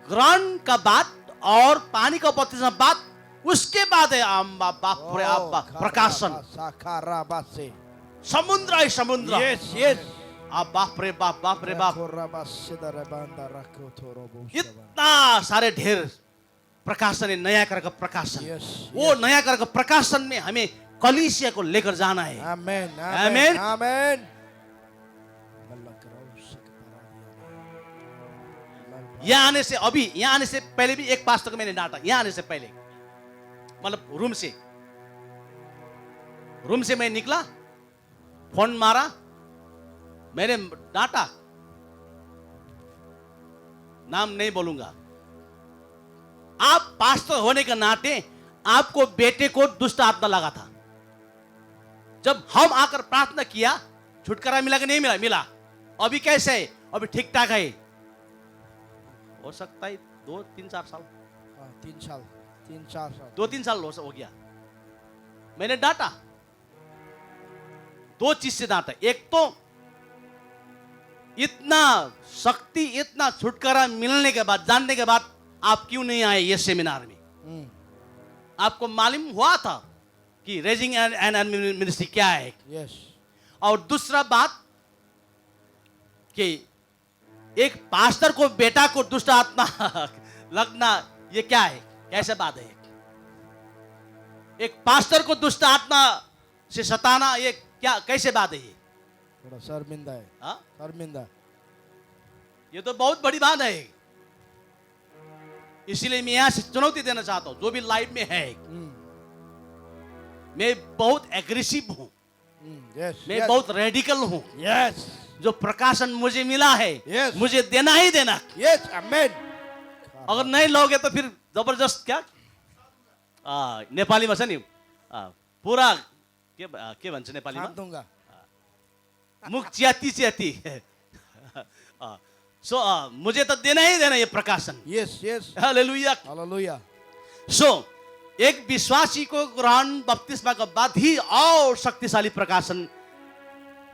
ग्रहण का बाद और पानी का बपतिस्मा बाद, उसके बाद है बाप रे आप प्रकाशन। समुद्र है, समुद्र। Yes, yes. आप बाप रे बाप इतना सारे ढेर प्रकाशन है, नया कर का प्रकाशन। वो नया कर का प्रकाशन में हमें कलीसिया को लेकर जाना है। आमेन, आमेन, आमेन। यहाँ आने से पहले भी एक पास्टर को मैंने डांटा। यहाँ आने से पहले, मतलब रूम से मैं निकला, फोन मारा, मैंने डांटा, नाम नहीं बोलूंगा, आप पास्टर होने के नाते आपको बेटे को दुष्ट आत्मा लगा था। जब हम आकर प्रार्थना किया, छुटकारा मिला कि नहीं मिला? मिला। अभी कैसे है? अभी ठीक ठाक है। हो सकता है 2-3-4 साल, 3 साल 2-3 साल हो गया। मैंने डांटा, 2 चीज से डांटा। एक तो इतना शक्ति, इतना छुटकारा मिलने के बाद, जानने के बाद आप क्यों नहीं आए ये सेमिनार में? आपको मालूम हुआ था कि रेजिंग एंड मिनिस्ट्री क्या है? यस। और दूसरा बात कि एक पास्टर को बेटा को दुष्ट आत्मा लगना ये क्या है? कैसे बात है? एक पास्टर को दुष्ट आत्मा से सताना ये क्या, कैसे बात है? ये थोड़ा शर्मिंदा है। हाँ? शर्मिंदा। ये तो बहुत बड़ी बात है। इसलिए मैं यहां से चुनौती देना चाहता हूं, जो भी लाइफ में है। मैं बहुत एग्रेसिव हूं, यस। मैं बहुत रेडिकल हूं। यस। जो प्रकाशन मुझे मिला है, Yes. मुझे देना ही देना। यस। आमेन। अगर नहीं लोगे तो फिर जबरदस्त क्या नेपालीमा छ नि पुरा के भन्छ नेपालीमा? खान दूंगा। मुख च्याती च्याती। सो मुझे तो देना ही देना ये प्रकाशन। यस। यस। हालेलुया। हालेलुया। सो एक विश्वासी को ग्रहण बपतिस्मा के बाद ही और शक्तिशाली प्रकाशन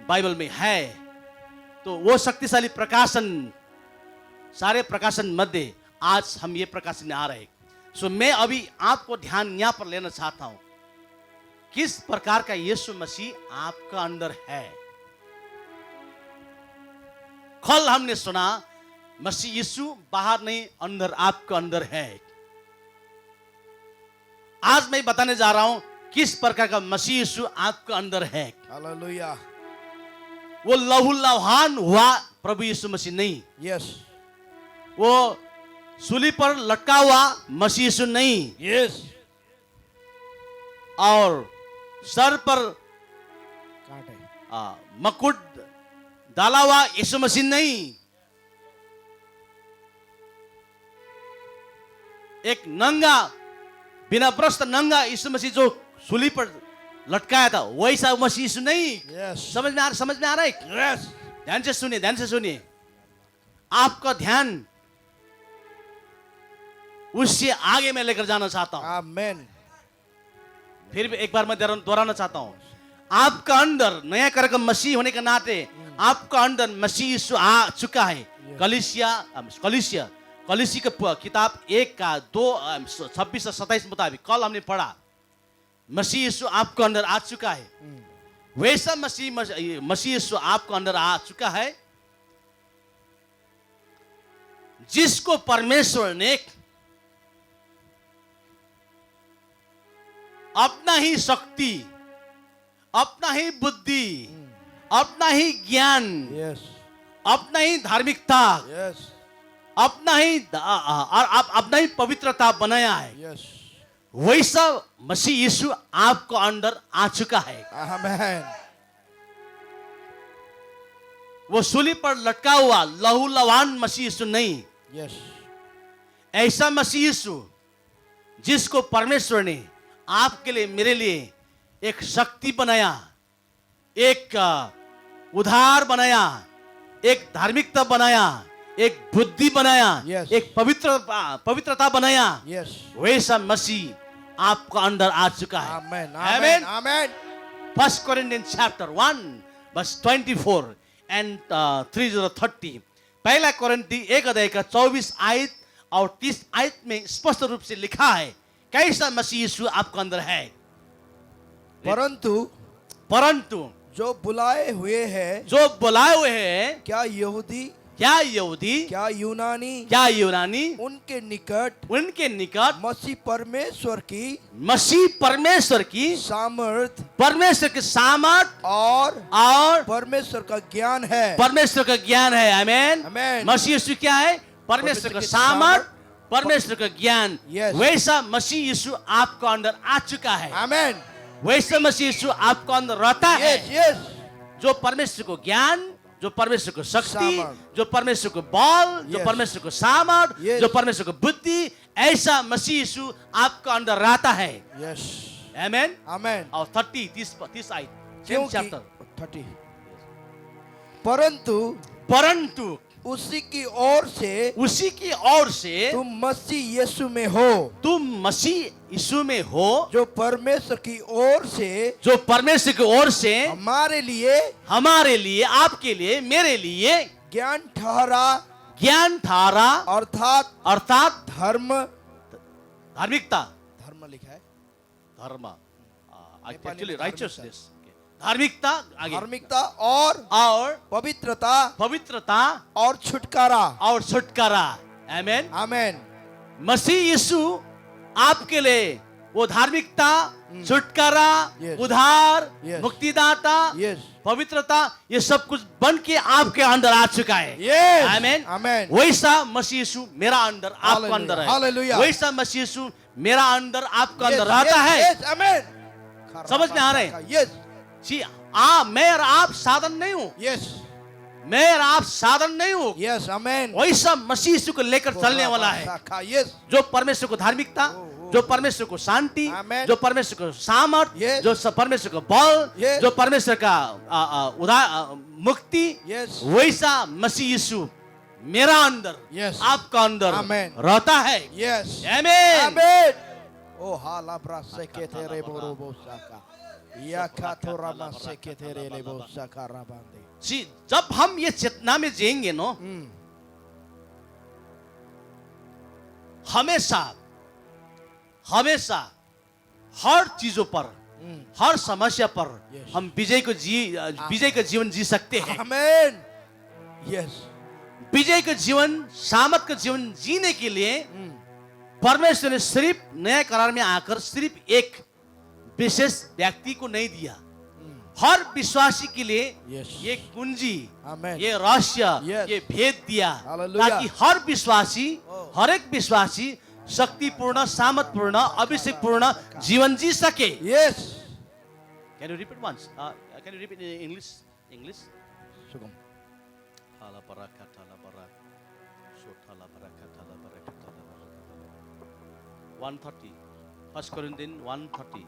बाइबल में है। तो वो शक्तिशाली प्रकाशन, सारे प्रकाशन मध्य आज हम ये प्रकाशन में आ रहे हैं। सो मैं अभी आपको ध्यान यहां पर लेना चाहता हूं, किस प्रकार का यीशु मसीह आपका अंदर है। कल हमने सुना मसीह यीशु बाहर नहीं, अंदर, आपका अंदर है। आज मैं बताने जा रहा हूं किस प्रकार का मसीह यीशु आपका अंदर है। हालेलुया। वो लहूलुहान हुआ प्रभु यीशु मसीह नहीं। यस। वो सूली पर लटका हुआ मसीह यीशु नहीं। यस। और सर पर कांटे मकुट डाला हुआ यीशु मसीह नहीं। एक नंगा, बिना प्रस्त नंगा यीशु मसीह जो सूली पर लटकाया था, वैसा मसीह यीशु नहीं। यस। समझ में आ रहा है? यस। ध्यान से सुनिए, ध्यान से सुनिए। आपका ध्यान उससे आगे मैं लेकर जाना चाहता हूं। आमेन। फिर भी एक बार मैं दोहराना चाहता हूं, आपका अंदर नया कर का मसीह होने के नाते आपका अंदर मसीह यीशु आ चुका है। कलीसी का किताब 1:2-26-27 मुताबिक कल हमने पढ़ा, मसीह यीशु आपको अंदर आ चुका है। वैसा मसीह यीशु आपको अंदर आ चुका है जिसको परमेश्वर ने अपना ही शक्ति, अपना ही बुद्धि, अपना ही ज्ञान, यस। अपना ही धार्मिकता, यस। अपना ही पवित्रता बनाया है। यस। वैसा मसीह यीशु आपको अंदर आ चुका है। आमेन। वो सूली पर लटका हुआ लहूलुहान मसीह यीशु नहीं। यस। ऐसा मसीह यीशु जिसको परमेश्वर ने आपके लिए, मेरे लिए एक शक्ति बनाया, एक उधार बनाया, एक धार्मिकता बनाया, एक बुद्धि बनाया, Yes. एक पवित्रता बनाया। यस। वैसा मसीह आपका अंदर आ चुका है। आमेन। आमेन। आमेन। आमेन। 1 Corinthians chapter 1:24 and 30. पहला कोरिन्थी 1:24 और 30 में स्पष्ट रूप से लिखा है कैसा मसीह यीशु आपके अंदर है। परंतु जो बुलाए हुए हैं, जो बुलाए हुए हैं, क्या यहूदी, क्या यहूदी, क्या यूनानी, उनके निकट मसीह परमेश्वर की सामर्थ और परमेश्वर का ज्ञान है। आमेन। आमेन। मसीह यीशु क्या है? परमेश्वर का सामर्थ, परमेश्वर का ज्ञान। Yes. वैसा मसीह यीशु आपको अंदर आ चुका है। आमेन। वैसा मसीह यीशु आपको अंदर रहता है। यस। यस। जो परमेश्वर को ज्ञान, जो परमेश्वर को शक्ति, सामर्थ, जो परमेश्वर को बल, जो Yes. परमेश्वर को सामर्थ, Yes. जो परमेश्वर को बुद्धि ऐसा मसीह यीशु आपका अंदर रहता है। Yes. आमेन। Amen. और 30 आयत, क्योंकि चैप्टर। 30 परंतु उसी की ओर से तुम मसीह यीशु में हो, तुम मसीह यीशु में हो, जो परमेश्वर की ओर से हमारे लिए, आपके लिए, मेरे लिए ज्ञान ठहरा अर्थात धार्मिकता, धर्म लिखा है, धर्म, एक्चुअली राइचियसनेस, धार्मिकता, आगे धार्मिकता और पवित्रता और छुटकारा। आमेन। आमेन। मसीह यीशु आपके लिए वो धार्मिकता, छुटकारा, Yes. उद्धार, Yes. मुक्तिदाता, Yes. पवित्रता, ये सब कुछ बन के आपके अंदर आ चुका है। Yes. आमेन। Amen. वैसा मसीह यीशु मेरा अंदर, आपका Hallelujah. अंदर है। Hallelujah. वैसा मसीह यीशु मेरा अंदर, आपका अंदर Yes, रहता yes, है। yes, amen. समझ में आ रहे हैं? Yes. जी, मैं और आप साधन नहीं हूँ, Yes. मैं और आप साधन नहीं हूँ। Yes, amen. वैसा मसीह यीशु को लेकर चलने वाला है, Yes. जो परमेश्वर को धार्मिकता, जो परमेश्वर को शांति, Amen. जो परमेश्वर को सामर्थ, Yes. जो परमेश्वर को बल, Yes. जो परमेश्वर का मुक्ति, Yes. वैसा मसीह यीशु मेरा अंदर, Yes. आपका अंदर Amen. रहता है। Yes. आमेन। Amen. Oh, halabra seketere borobosaka. Yakatorama seketere lebosaka rabande. जी, जब हम ये चेतना में जिएंगे नो, हमेशा हर चीजों पर, हर समस्या पर Yes. हम विजय का जीवन जी सकते हैं। Amen. Yes. विजय का जीवन, सामर्थ का जीवन जीने के लिए परमेश्वर ने सिर्फ नया करार में आकर सिर्फ एक विशेष व्यक्ति को नहीं दिया, हर विश्वासी के लिए Yes. ये कुंजी, Amen. ये रहस्य, Yes. ये भेद दिया, Hallelujah. ताकि हर विश्वासी, हर एक विश्वासी शक्तिपूर्ण, सामर्थपूर्ण, अभिषेकपूर्ण जीवन जी सके। Yes. Can you repeat once? Can you repeat in English? English? Sugam. 130. 1 Corinthians 130.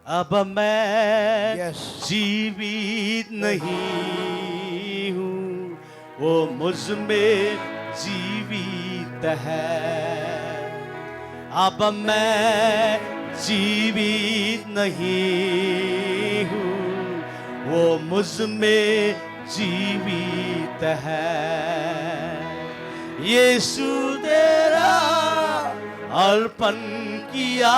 अब मैं Yes. जीवित नहीं हूँ, वो मुझ में जीवित है। अब मैं जीवित नहीं हूँ, वो मुझ में जीवित है। यीशु तेरा अर्पण किया,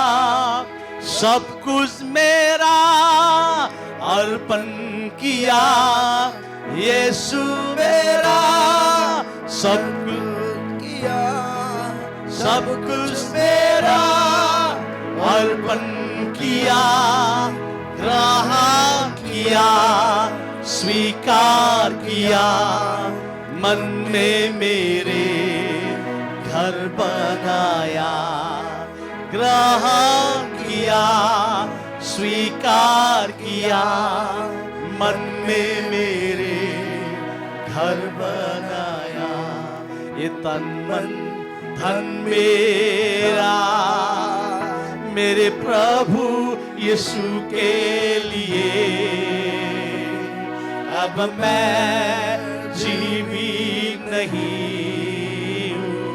सब कुछ मेरा अर्पण किया। यीशु मेरा सब कुछ किया, सब कुछ मेरा अर्पण किया, ग्रहण किया, स्वीकार किया, मन में मेरे घर बनाया। ग्रहण किया, स्वीकार किया, मन में मेरे घर बनाया। ये तन मन धन मेरा मेरे प्रभु यीशु के लिए। अब मैं जीवित नहीं हूँ,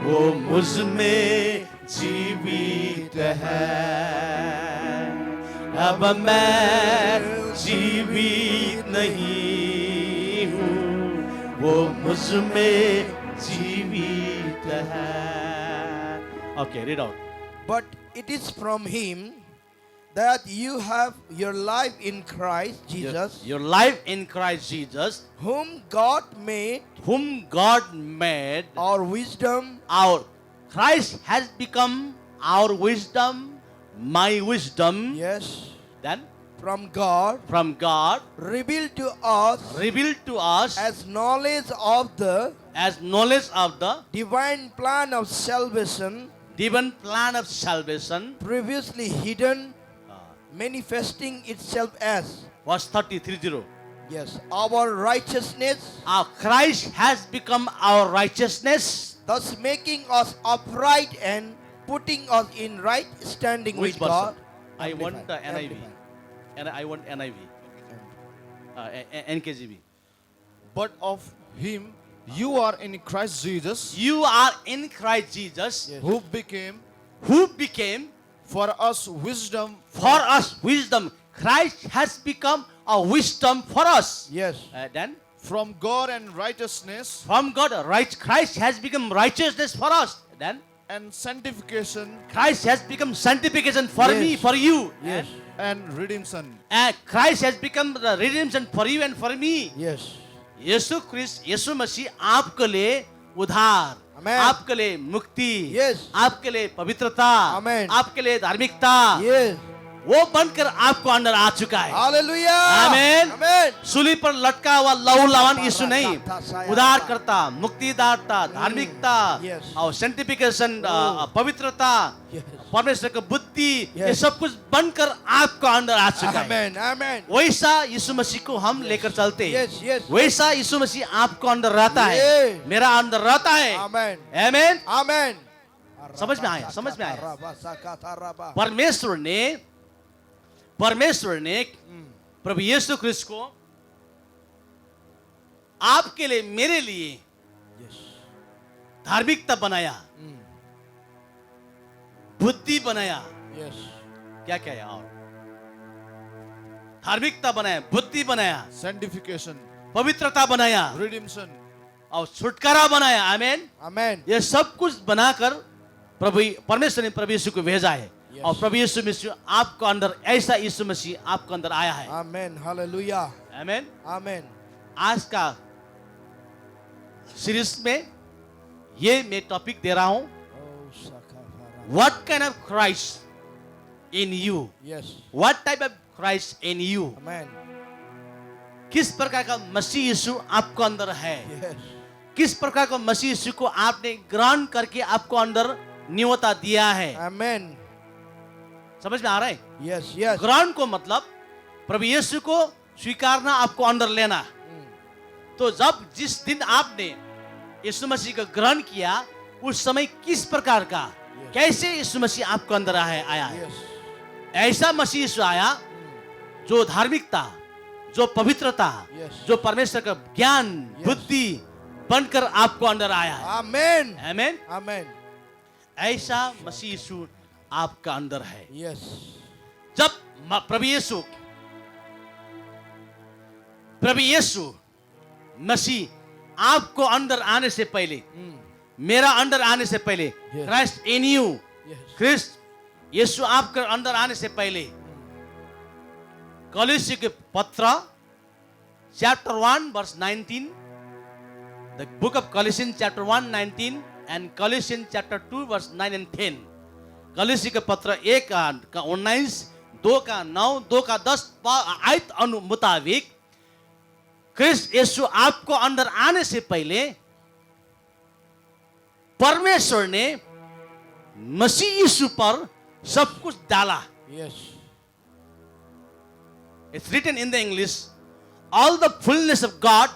वो मुझ में जीवित है। अब मैं जीवित नहीं हूँ, वो मुझ में जीवित है। Okay, read out. But it is from him that you have your life in Christ Jesus, Your life in Christ Jesus, whom God made our wisdom. our Christ has become our wisdom, my wisdom. Yes. Then From God, from God revealed to us as as knowledge of the knowledge of the divine plan of salvation, divine plan of salvation. previously hidden, manifesting itself as Verse 30. Yes, our righteousness, Christ has become our righteousness. thus making us upright and putting us in right standing Which with God. version? I want the NIV. Amplified. And I want NIV. NKJV. But of him you are in Christ Jesus, You are in Christ Jesus, Yes. who became who became for us wisdom for us wisdom. Christ has become a wisdom for us. Yes. Then from God and righteousness from God, right? Christ has become righteousness for us. Then and sanctification Christ has become sanctification for Yes. me, for you. Yes. and redemption. And Christ has become the redemption for you and for me. Yes. Yeshu Christ, Yeshu मसीह आपके लिए उद्धार, Amen. आपके लिए मुक्ति, Yes. आपके लिए पवित्रता, Amen. आपके लिए धार्मिकता, Yes. वो बनकर आपको अंदर आ चुका है. Hallelujah. Amen. Amen. सूली पर लटका हुआ लहू लहान यीशु नहीं, उद्धार करता, मुक्तिदाता, धार्मिकता Yes. और सेंटिफिकेशन, पवित्रता, Yes. परमेश्वर की बुद्धि, ये Yes. सब कुछ बनकर आपको अंदर आ चुका है. Amen. Amen. वैसा यीशु मसीह को हम लेकर चलते हैं. Yes, yes. वैसा यीशु मसीह आपको अंदर रहता है, Yeah. मेरा अंदर रहता है. Amen. आमेन. Amen. समझ में आया, समझ में आया. परमेश्वर ने प्रभु यीशु ख्रिस्त को आपके लिए, मेरे लिए Yes. धार्मिकता बनाया, बुद्धि बनाया, Yes. क्या क्या है और धार्मिकता बनाया, बुद्धि बनाया, Sanctification, पवित्रता बनाया redemption. और छुटकारा बनाया. आमेन. Amen. ये सब कुछ बनाकर परमेश्वर ने प्रभु यीशु को भेजा है. Yes. और प्रभु यीशु मसीह आपको अंदर, ऐसा यीशु मसीह आपको अंदर आया है. Amen. Hallelujah. आमेन. Amen. आज का सीरीज में ये मैं टॉपिक दे रहा हूं, Oh, Sakafara. What kind of Christ in you. Yes. What type of Christ in you. Amen. किस प्रकार का मसीह यीशु आपको अंदर है, Yes. किस प्रकार का मसीह यीशु को आपने ग्रहण करके आपको अंदर न्योता दिया है. Amen. समझ में आ रहा है. Yes. Yes. ग्रहण को मतलब प्रभु यीशु को स्वीकारना, आपको अंदर लेना. तो जब जिस दिन आपने यीशु मसीह का ग्रहण किया, उस समय किस प्रकार का, कैसे यीशु मसीह आपको अंदर आया है. Yes. ऐसा मसीह यीशु आया जो धार्मिकता, जो पवित्रता, Yes. जो परमेश्वर का ज्ञान, Yes. बुद्धि बनकर आपको अंदर आया है. Amen. आमेन. Amen. ऐसा मसीह यीशु आपका अंदर है. Yes. जब प्रभु यीशु मसीह आपको अंदर आने से पहले, मेरा अंदर आने से पहले, Yes. Christ in you, Yes. Christ Yeshu आपके अंदर आने से पहले, कॉलोसी के पत्र chapter 1 verse 19, the book of Colossians chapter 1:19 and Colossians chapter 2 verse 9 and 10. कॉलोसी के पत्र 1 का 19, 2 का 9, 2 का 10 आयत मुताबिक क्रिस्ट यीशु आपको अंदर आने से पहले परमेश्वर ने मसीह यीशु पर सब कुछ डाला. Yes. It's written in the English, all the fullness of God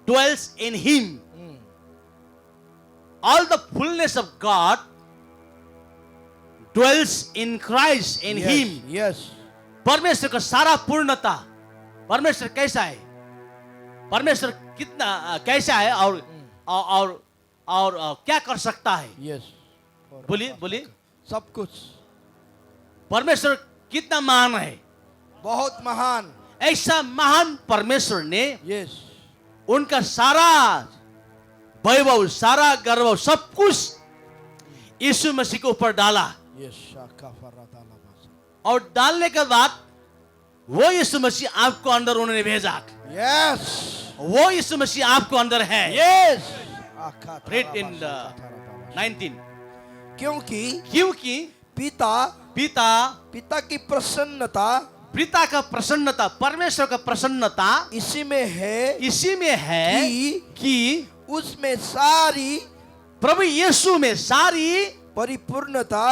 dwells in him. All the fullness of God dwells in Christ, in Yes. him. Yes. परमेश्वर का सारा पूर्णता, परमेश्वर कैसा है, परमेश्वर कितना कैसा है और क्या कर सकता है. Yes. बोलिए. सब कुछ परमेश्वर कितना महान है. बहुत महान. ऐसा महान परमेश्वर ने Yes. उनका सारा वैभव, सारा गर्व, सब कुछ यीशु मसीह के ऊपर डाला. Yes. Shakafaradalabasa. और डालने के बाद वो यीशु मसीह आपको अंदर उन्होंने भेजा. Yes. वो यीशु मसीह आपको अंदर है. Yes. Read in 19. क्योंकि पिता की प्रसन्नता, पिता का प्रसन्नता, परमेश्वर का प्रसन्नता इसी में है कि उसमें सारी प्रभु यीशु में सारी परिपूर्णता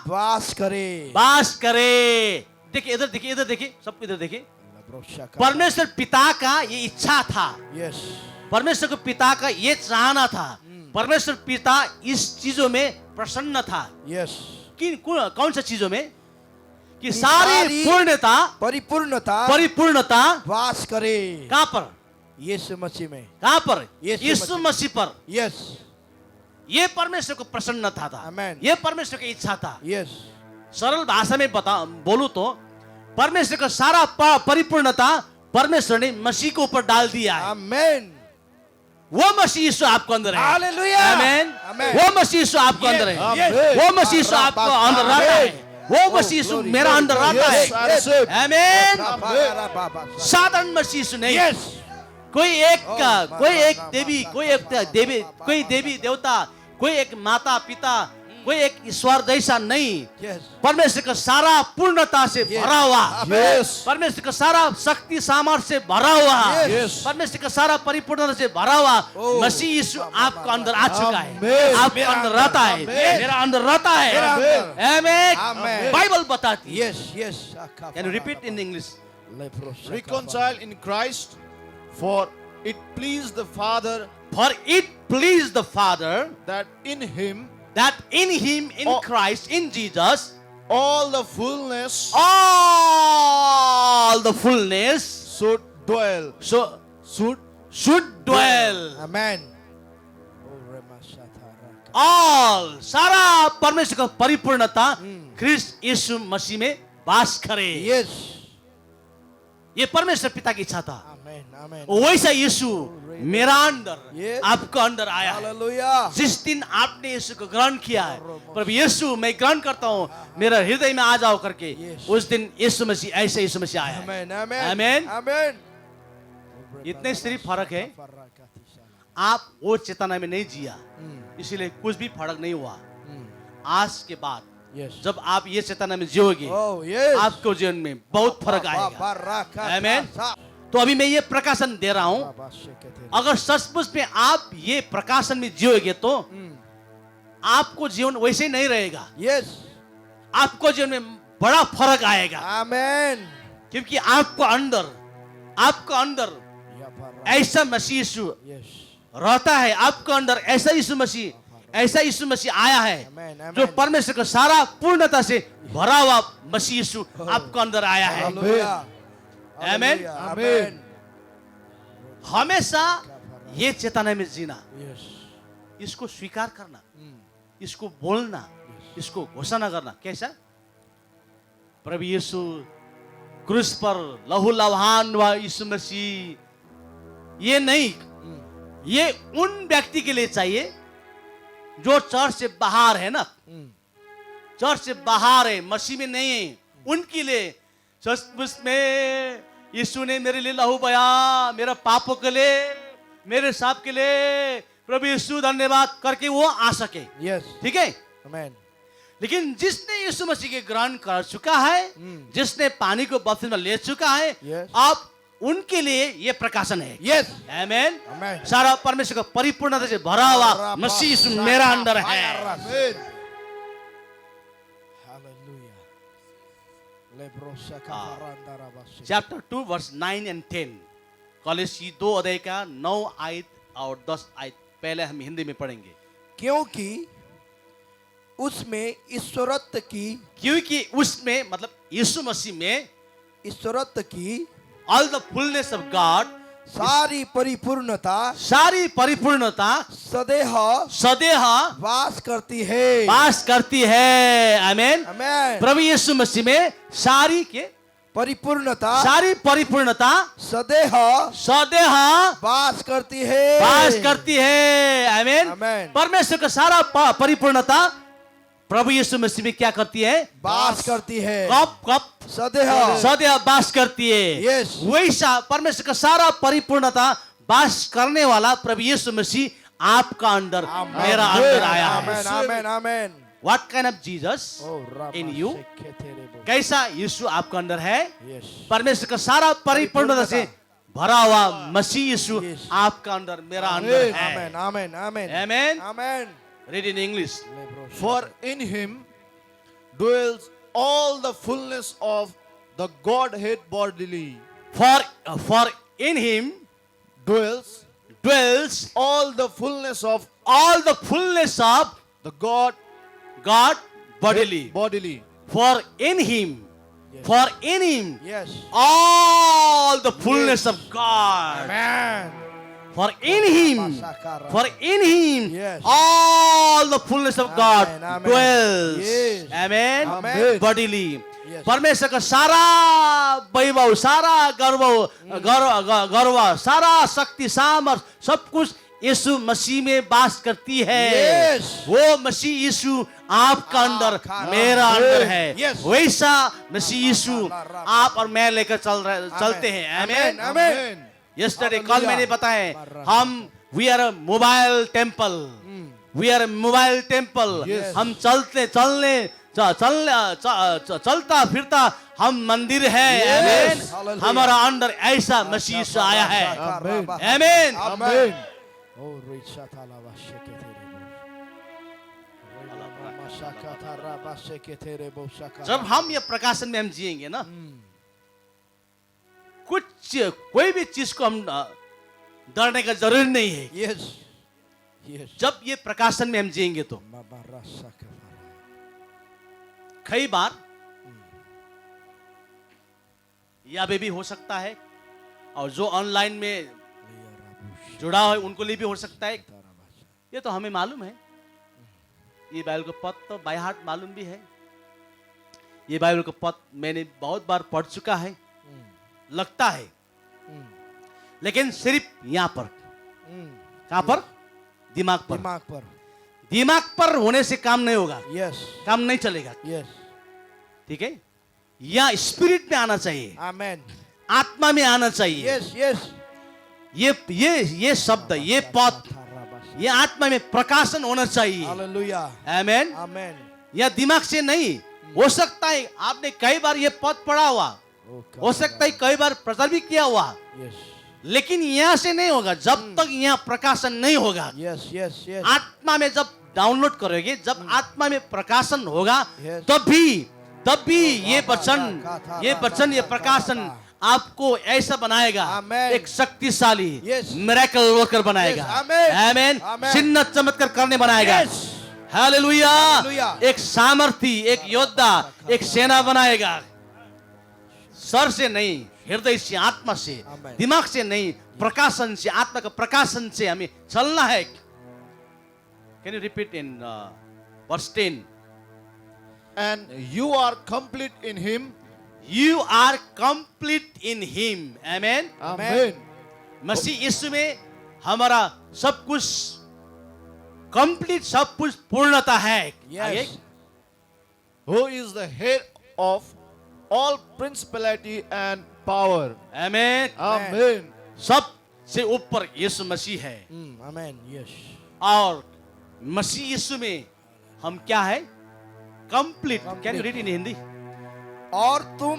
वास करे. देखिए इधर देखिए सबको इधर देखिए। परमेश्वर पिता का ये इच्छा था, Yes. परमेश्वर के पिता का ये चाहना था, परमेश्वर पिता इस चीजों में प्रसन्न था। Yes. कौन सा चीजों में? कि सारी सारी पूर्णता परिपूर्णता वास करे कहां पर? यीशु मसीह में। कहां पर? यीशु यीशु मसीह पर। Yes. ये परमेश्वर को प्रसन्नता था, Amen. ये परमेश्वर की इच्छा था। Yes. सरल भाषा में बोलूं तो परमेश्वर का सारा परिपूर्णता परमेश्वर ने मसीह के ऊपर डाल दिया है। Amen. वो मसीह यीशु आपको अंदर है। Hallelujah. आमेन। Amen. वो मसीह यीशु आपको अंदर है। Yes. वो मसीह यीशु आपको अंदर रहता है। वो मसीह यीशु मेरा अंदर रहता है। Yes. आमेन। साधारण मसीह यीशु नहीं। Yes. कोई एक देवी, कोई देवी देवता, कोई एक माता पिता, कोई एक ईश्वर जैसा नहीं। Yes. परमेश्वर का सारा पूर्णता से भरा हुआ, Yes. परमेश्वर का सारा शक्ति सामर्थ्य से भरा हुआ, Yes. परमेश्वर का सारा परिपूर्णता से भरा हुआ Oh. मसीह यीशु आपको अंदर आ चुका है। Amen. आपको अंदर रहता है, मेरा अंदर रहता है। मेरा अंदर। आमेन। Amen. बाइबल बताती है। Yes. Yes. Can you repeat in English? Reconcile in Christ, for it pleased the Father For it pleased the Father that in him that in him, in Oh. Christ, in Jesus, all the fullness all the fullness should dwell. should dwell. Amen. all सारा परमेश्वर का परिपूर्णता Christ Yeshu मसीह में वास करे। Yes. ये परमेश्वर पिता की इच्छा था। Amen. Amen. वैसा यीशु मेरा अंदर, Yes. आपको अंदर आया है। Hallelujah. जिस दिन आपने यीशु को ग्रहण किया है, प्रभु यीशु मैं ग्रहण करता हूँ, मेरा हृदय में आ जाओ करके, Yes. उस दिन यीशु मसीह ऐसे यीशु मसीह आया है। Amen. Amen. Amen. Amen. इतने सिर्फ फर्क है, आप वो चेतना में नहीं जिया, इसीलिए कुछ भी फर्क नहीं हुआ। आज के बाद Yes. जब आप ये चेतना में जियोगे, Oh, yes. आपको जीवन में बहुत फर्क आएगा। Amen. तो अभी मैं ये प्रकाशन दे रहा हूं, अगर सचमुच में आप ये प्रकाशन में जियोगे तो आपको जीवन वैसे ही नहीं रहेगा, Yes. आपको जीवन में बड़ा फर्क आएगा। Amen. क्योंकि आपको अंदर ऐसा मसीह यीशु Yes. रहता है, आपको अंदर ऐसा यीशु मसीह आया है, Amen, amen. जो परमेश्वर का सारा पूर्णता से भरा हुआ मसीह यीशु आपको अंदर आया है। Hallelujah. Amen. Hallelujah. Amen. हमेशा ये चेतना में जीना, Yes. इसको स्वीकार करना, इसको बोलना, इसको घोषणा करना। कैसा? प्रभु यीशु क्रूस पर लहू लहान हुआ यीशु मसीह, ये नहीं, ये उन व्यक्ति के लिए चाहिए जो चर्च से बाहर है ना, चर्च से बाहर है, मसीह में नहीं है, उनके लिए सचमुच में यीशु ने मेरे लिए लहू बहाया, मेरा पापों के लिए, मेरे साप के लिए, प्रभु यीशु धन्यवाद करके वो आ सके। Yes. ठीक है। Amen. लेकिन जिसने यीशु मसीह के ग्रहण कर चुका है, जिसने पानी को बपतिस्मा ले चुका है, Yes. आप उनके लिए ये प्रकाशन है। Yes. आमेन। Amen. सारा परमेश्वर का परिपूर्णता से भरा हुआ मसीह यीशु मेरा अंदर है। Amen. Hallelujah. Lebrosa kafaranda rabasi. Chapter 2 verse 9 and 10, Colossians 2 अध्याय का 9 आयत और 10 आयत पहले हम हिंदी में पढ़ेंगे। क्योंकि उसमें ईश्वरत्व की, क्योंकि उसमें मतलब यीशु मसीह में ईश्वरत्व की all the fullness of God, सारी परिपूर्णता सदैव वास करती है। वास करती है। आमेन। Amen. प्रभु यीशु मसीह में सारी परिपूर्णता सदैव वास करती है। वास करती है। आमेन। Amen. परमेश्वर का सारा परिपूर्णता प्रभु यीशु मसीह में क्या करती है? वास करती है। कब सदैव वास करती है। Yes. वैसा परमेश्वर का सारा परिपूर्णता वास करने वाला प्रभु यीशु मसीह आपका अंदर, मेरा अंदर आया Amen. है। Amen. Amen. What kind of Jesus Oh, Rabba in you? Sheketerebo. कैसा यीशु आपका अंदर है? Yes. परमेश्वर का सारा परिपूर्णता से भरा हुआ मसीह यीशु Yes. आपका अंदर, मेरा अंदर है। Amen. Amen. Amen. Amen. Amen. Read in English. For in him dwells all the fullness of the Godhead bodily, For in him dwells all the fullness of the fullness of the God God bodily. bodily. For in him, Yes. all the fullness of God. Amen. For in him, Yes. all the fullness of God Amen, amen. dwells. Yes. Amen. Amen. Bodily. Yes. परमेश्वर का सारा वैभव, सारा गर्व, सारा शक्ति, सामर्थ, सब कुछ यीशु मसीह में वास करती है. Yes. वो मसीह यीशु आपका अंदर, मेरा अंदर है. Yes. वैसा मसीह यीशु आप और मैं लेकर चलते हैं. Amen. आमेन. Amen. Yesterday Hallelujah. कल मैंने बताया हम we are a mobile temple. We are a mobile temple. Yes. हम चलता फिरता हम मंदिर है. आमेन. Yes. Hallelujah. हमारा अंदर ऐसा मसीह से आया है. Amen. आमेन. Amen. Oh, Richa Talaba Sheketerebo. जब हम ये प्रकाशन में हम जिएंगे ना, कोई भी चीज को हम डरने का जरूरी नहीं है. Yes. Yes. जब ये प्रकाशन में हम जिएंगे तो कई बार या भी हो सकता है, और जो ऑनलाइन में जुड़ा है उनको लिए भी हो सकता है. ये तो हमें मालूम है. ये बाइबल का पद तो बाय हार्ट मालूम भी है. ये बाइबल का पद मैंने बहुत बार पढ़ चुका है, लगता है. लेकिन सिर्फ यहाँ पर, कहाँ पर? दिमाग पर होने से काम नहीं होगा. Yes. काम नहीं चलेगा. Yes. ठीक है. यहाँ स्पिरिट में आना चाहिए, Amen. आत्मा में आना चाहिए. Yes. Yes. ये शब्द, ये पद, ये आत्मा में प्रकाशन होना चाहिए. Hallelujah. आमेन. Amen. यह दिमाग से नहीं हो सकता है. आपने कई बार ये पद पढ़ा हुआ, हो सकता है कई बार प्रचार भी किया हुआ, Yes. लेकिन यहाँ से नहीं होगा जब तक यहाँ प्रकाशन नहीं होगा. Yes. Yes. Yes. आत्मा में जब डाउनलोड करोगे, जब आत्मा में प्रकाशन होगा, Yes. तभी ये वचन, ये प्रकाशन आपको ऐसा बनाएगा. Amen. एक शक्तिशाली Yes. मिरेकल वर्कर बनाएगा. Yes. Amen. आमेन. Amen. चिन्ह चमत्कार करने बनाएगा. Yes. हालेलुया. Hallelujah. एक सामर्थी, एक योद्धा, एक सेना बनाएगा. सर से नहीं, हृदय से, आत्मा से, Amen. दिमाग से नहीं, प्रकाशन से, आत्मा का प्रकाशन से हमें चलना है. Can you repeat in verse 10? And you are complete in him. You are complete in him. Amen. Amen. मसीह यीशु में हमारा सब कुछ कंप्लीट, सब कुछ पूर्णता है. आगे. Yes. Who is the head of all principality and power. Amen. Amen. सबसे ऊपर यीशु मसीह है. Amen. Yes. और मसीह यीशु में हम क्या है? Complete. Can you read in Hindi? और तुम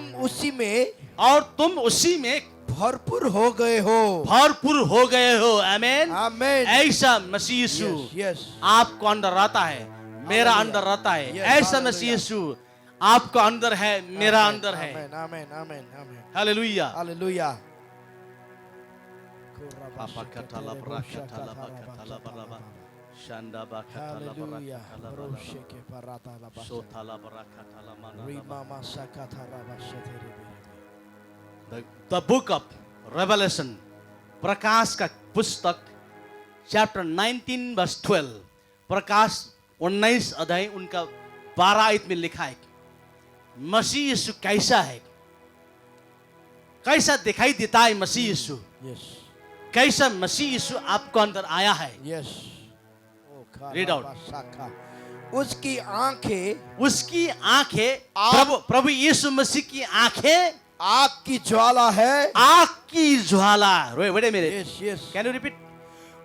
उसी में भरपूर हो गए हो. आमेन. Amen. ऐसा मसीह यीशु Yes. Yes. आपको अंदर रहता है, मेरा अंदर रहता है. Yes. ऐसा मसीह यीशु आपको अंदर है, मेरा अंदर है. Amen. Amen. Amen. Amen. Hallelujah. Hallelujah. Hallelujah. The book of Revelation, प्रकाश का पुस्तक, chapter 19 verse 12, प्रकाश 19 अध्याय उनका 12 आयत में लिखा है मसीह यीशु कैसा है, कैसा दिखाई देता है मसीह यीशु, Yes. कैसा मसीह यीशु आपको अंदर आया है. Yes. Read out. उसकी आंखें प्रभु यीशु मसीह की आंखें आग की ज्वाला है. आग की ज्वाला. Wait a minute. Yes. Yes. Can you repeat?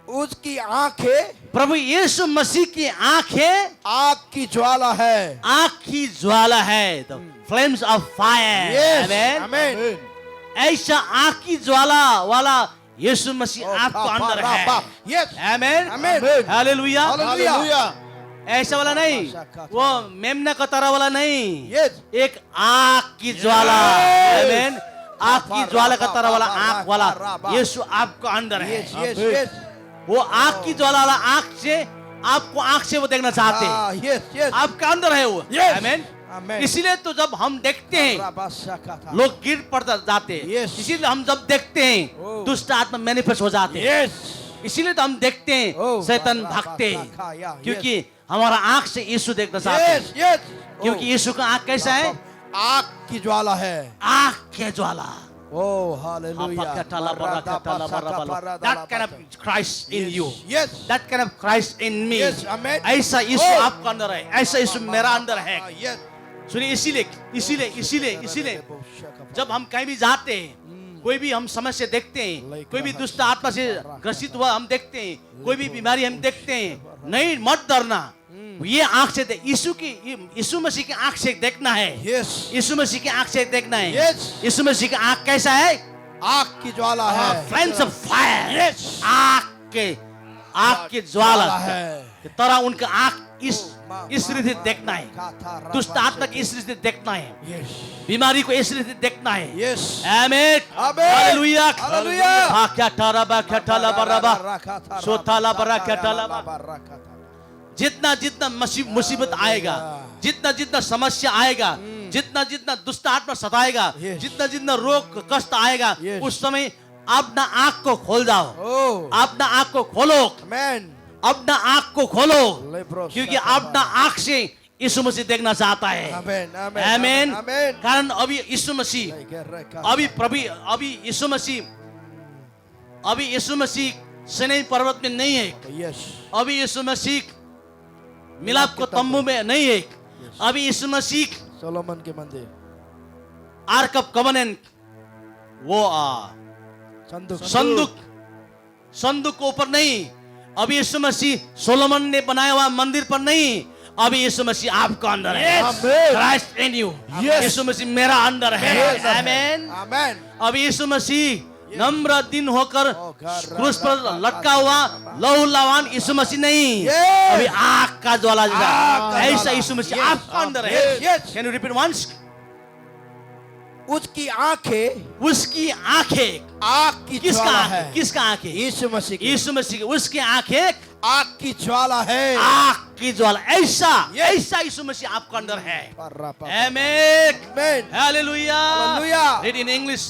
उसकी आंखें प्रभु यीशु मसीह की आंखें आग की ज्वाला है. आग की ज्वाला है. The flames of fire. Yes. Amen. Amen. ऐसा आग की ज्वाला वाला यीशु मसीह आपको अंदर है. Yes. Amen. Amen. Hallelujah. Hallelujah. Hallelujah. ऐसा वाला नहीं, वो मेमना का तरह वाला नहीं, Yes. एक आग की ज्वाला, आमीन, आग की ज्वाला का तरह वाला आग वाला यीशु आपको अंदर है। Yes, yes, yes. वो आग की ज्वाला वाला आग से आपको आंख से वो देखना चाहते हैं, Ah, yes, yes. आपका अंदर है वो, Yes. आमीन। Amen. इसीलिए तो जब हम देखते हैं Rabasakata. लोग गिर पड़ता जाते हैं, Yes. इसीलिए हम जब देखते हैं Oh. दुष्ट आत्मा मैनिफेस्ट हो जाते हैं, Yes. इसीलिए तो हम देखते हैं Oh, शैतान भागते हैं, Rabasakaya, क्योंकि हमारा आंख से यीशु देखना चाहते हैं, Yes, yes. क्योंकि यीशु का आंख कैसा है, आग की ज्वाला है। आंख के ज्वाला। Oh, hallelujah. That kind of Christ in you, Yes. that kind of Christ in me, Yes, amen. ऐसा यीशु Oh. आपका अंदर है, ऐसा यीशु मेरा अंदर है। Yes. सुनिए, इसीलिए जब हम कहीं भी जाते हैं, कोई भी हम समस्या देखते हैं, कोई भी दुष्ट आत्मा से ग्रसित हुआ हम देखते हैं, कोई भी बीमारी हम देखते हैं, नहीं मत डरना, ये आंख से यीशु मसीह की आंख से देखना है, Yes. यीशु मसीह की आंख से देखना है। Yes. यीशु मसीह की आंख कैसा है, आग की ज्वाला है। Flames of fire, Yes. आग की ज्वाला है। की तरह उनका आंख इस रीति देखना है, दुष्ट आत्मा की इस रीति देखना है, Yes. बीमारी को इस रीति देखना है। Yes. आमीन, आमीन। Hallelujah, hallelujah. जितना मुसीबत आएगा, जितना समस्या आएगा, जितना दुष्ट आत्मा सताएगा, Yes. जितना रोग कष्ट आएगा, Yes. उस समय अपना आंख को खोल जाओ, Oh. अपना आंख को खोलो, Amen. अपना आंख को खोलो, Lebros. क्योंकि अपना आंख से यीशु मसीह देखना चाहता है। Amen. Amen. आमीन। Amen. कारण अभी यीशु मसीह अभी यीशु मसीह सिनै पर्वत में नहीं है, Yes. अभी यीशु मसीह मिलाप को तंबू में नहीं है, अभी यीशु मसीह सोलोमन के मंदिर, आर्क ऑफ कवेनेंट, वो संदूक संदूक के ऊपर नहीं, अभी यीशु मसीह सोलोमन ने बनाया हुआ मंदिर पर नहीं, अभी यीशु मसीह आपका अंदर है। Yes. Christ in you, Yes. यीशु मसीह मेरा अंदर है। Yes. आमीन। Amen. अभी यीशु मसीह नम्र दिन होकर Oh, God. क्रूस पर लटका हुआ लहू लहान यीशु मसीह नहीं, Yes. अभी आग का ज्वाला आग का ऐसा ज्वाला। यीशु मसीह Yes. आपका अंदर है। Yes. Yes. Can you repeat once? उसकी आंखें उसकी आंखें, आग की किसका ज्वाला आंखें? है। किसका आंखें? यीशु मसीह की यीशु मसीह की। उसकी आंखें आग की ज्वाला है। आग की ज्वाला, ऐसा Yes. ऐसा यीशु मसीह आपका अंदर है। Amen. आमीन, hallelujah. Hallelujah. Read in English.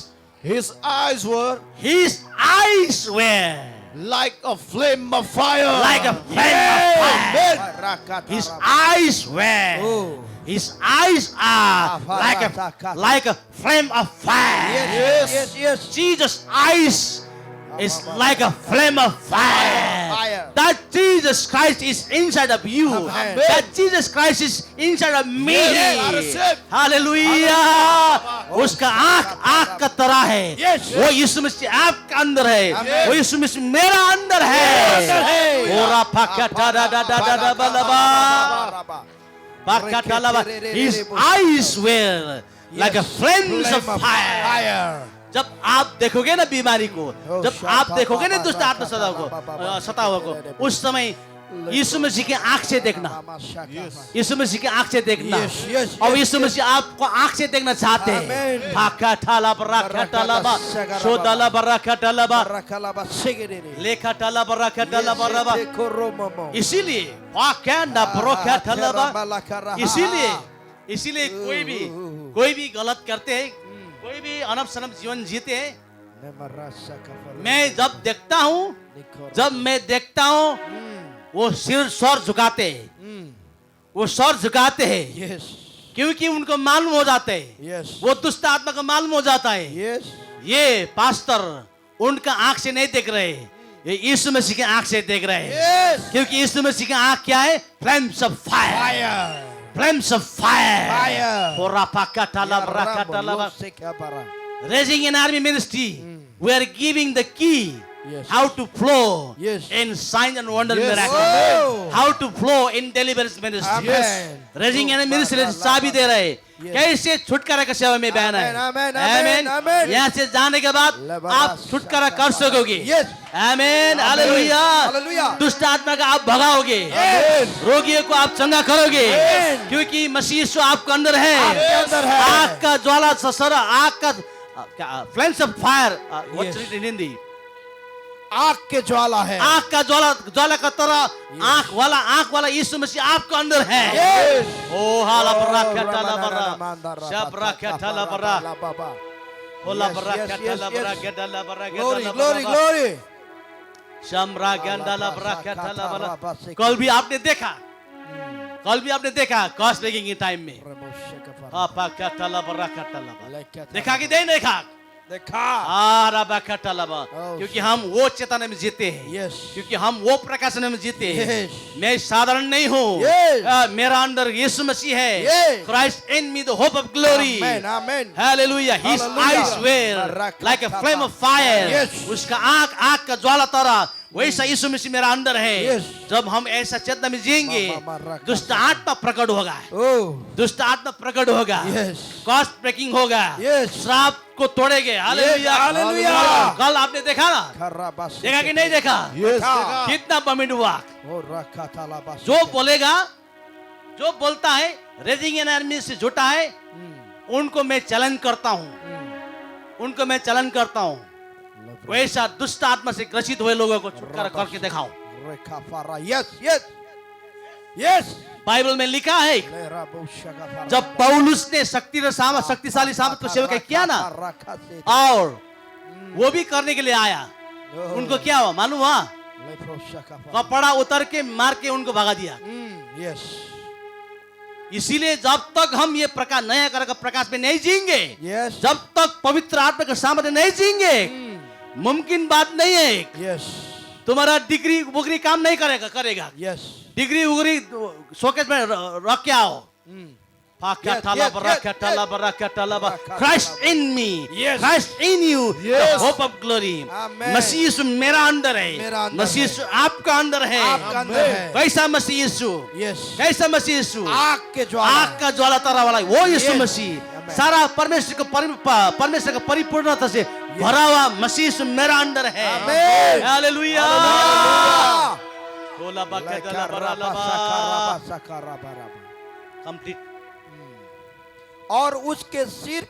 His eyes were His eyes were like a flame of fire. like a flame of fire. His eyes were. Oh. His eyes are like a flame of fire. Yes, yes, yes. Jesus' eyes is like a flame of fire. Fire. That Jesus Christ is inside of you. Amen. That Jesus Christ is inside of me. Yes, I receive. Hallelujah. उसका आँख का तरह है। Yes. वो यीशु मसीह आपका अंदर है। Amen. वो यीशु मसीह मेरा अंदर है। अंदर है। ओरा फाका डा डा डा डा बलबा। His eyes were like a flames of fire. जब आप देखोगे ना बीमारी को, जब आप देखोगे ना दुष्ट आत्मा सता हुआ को, उस समय यीशु मसीह की आंख से देखना, यीशु मसीह की आंख से देखना। Yes, yes, और yes, यीशु yes. मसीह आपको आंख से देखना चाहते हैं। Amen. फाका ठाला बराका ठालाबा, शोदाला बराका ठालाबा, लेखा ठाला बराका ठालाबा। इसीलिए फाका ना बराका ठालाबा। इसीलिए कोई भी गलत करते हैं, कोई भी अनब सनब जीवन जीते हैं, मैं जब देखता हूँ वो सर झुकाते हैं, वो सर झुकाते हैं, Yes. क्योंकि उनको मालूम हो जाता है, Yes. वो दुष्ट आत्मा को मालूम हो जाता है, Yes. ये पास्टर उनका आंख से नहीं देख रहे, ये यीशु मसीह की आंख से देख रहे हैं। Yes. क्योंकि यीशु मसीह की आंख क्या है? Flames of fire, Fire. Flames of fire. Fire. Raising an army ministry, we are giving the key. Yes. How to flow Yes. in sign and wonder Yes. miracle. Oh. How to flow in deliverance ministry. Amen. Raising an ministry चाबी दे रहे, Yes. कैसे छुटकारा की सेवा में बहना है। Amen, amen, amen. यहाँ से जाने के बाद आप छुटकारा कर सकोगे। Yes. आमेन, हालेलुया। Hallelujah. दुष्ट आत्मा का आप भगाओगे, रोगियों को आप चंगा करोगे, Amen. क्योंकि मसीह यीशु आपके अंदर है। आपके अंदर है। आग का ज्वाला ससरा, आग का flames of fire, what's Yes. It in Hindi, आग के ज्वाला है। आग का ज्वाला का तरह आंख वाला यीशु मसीह आपके अंदर है। Yes. ओ हाला बर्रा कटला बर्रा शबरा कटला बर्रा होला बर्रा Yes, yes, कटला yes, बर्रा yes. गडला बर्रा Glory, गडला glory, glory. शमरा गंडाला बर्रा कटला बर्रा। कल भी आपने देखा कॉस्ट ब्रेकिंग के टाइम में आपा कटला बर्रा देखा कि नहीं देखा? देखा। क्योंकि हम वो चेतना में जीते हैं। Yes. क्योंकि हम वो प्रकाशन में जीते हैं। Yes. मैं साधारण नहीं हूँ। Yes. मेरा अंदर यीशु मसीह है। Yes. Christ in me, the hope of glory. Amen, amen. Hallelujah. His Hallelujah. eyes were like a flame of fire. Yes. उसका आग का ज्वाला तरह वैसा यीशु मसीह मेरा अंदर है। Yes. जब हम ऐसा चेतना में जिएंगे, दुष्ट आत्मा प्रकट होगा। Oh. दुष्ट आत्मा प्रकट होगा। Yes. कॉस्ट ब्रेकिंग होगा। Yes. श्राप को तोड़ेंगे। Hallelujah, hallelujah. कल आपने देखा ना? देखा कि नहीं देखा? Yes, देखा। कितना बमिट हुआ। जो बोलेगा, जो बोलता है रेजिंग एन आर्मी से झूठा है, उनको मैं चैलेंज करता हूँ। वैसा दुष्ट आत्मा से ग्रसित हुए लोगों को छुटकारा करके दिखाओ। Yes, yes, yes. बाइबल में लिखा है, जब पौलुस ने शक्तिशाली सामर्थ को सेवा किया ना, और वो भी करने के लिए आया, उनको क्या हुआ मालूम हुआ? कपड़ा उतर के मार के उनको भगा दिया। Yes. इसीलिए जब तक हम ये प्रकाश नया कर प्रकाश में नहीं जिएंगे, Yes. जब तक पवित्र आत्मा के सामर्थ्य नहीं जिएंगे, मुमकिन बात नहीं है। Yes. तुम्हारा डिग्री बुगरी काम नहीं करेगा। Yes. डिग्री उगरी शोकेस में रख के आओ। Christ in me, Yes. Christ in you, the Yes. hope of glory. Amen. मसीह यीशु मेरा अंदर है, मेरा अंदर मसीह यीशु आपका अंदर है। आपका अंदर है। कैसा मसीह यीशु? Yes. कैसा मसीह यीशु? आग के ज्वाला। आग का ज्वाला तारा वाला वो यीशु Yes. मसीह, Amen. सारा परमेश्वर का परिपूर्णता से भरा हुआ मसीह यीशु मेरा अंदर है। Amen. हालेलुया। Hallelujah. कंप्लीट। और उसके सिर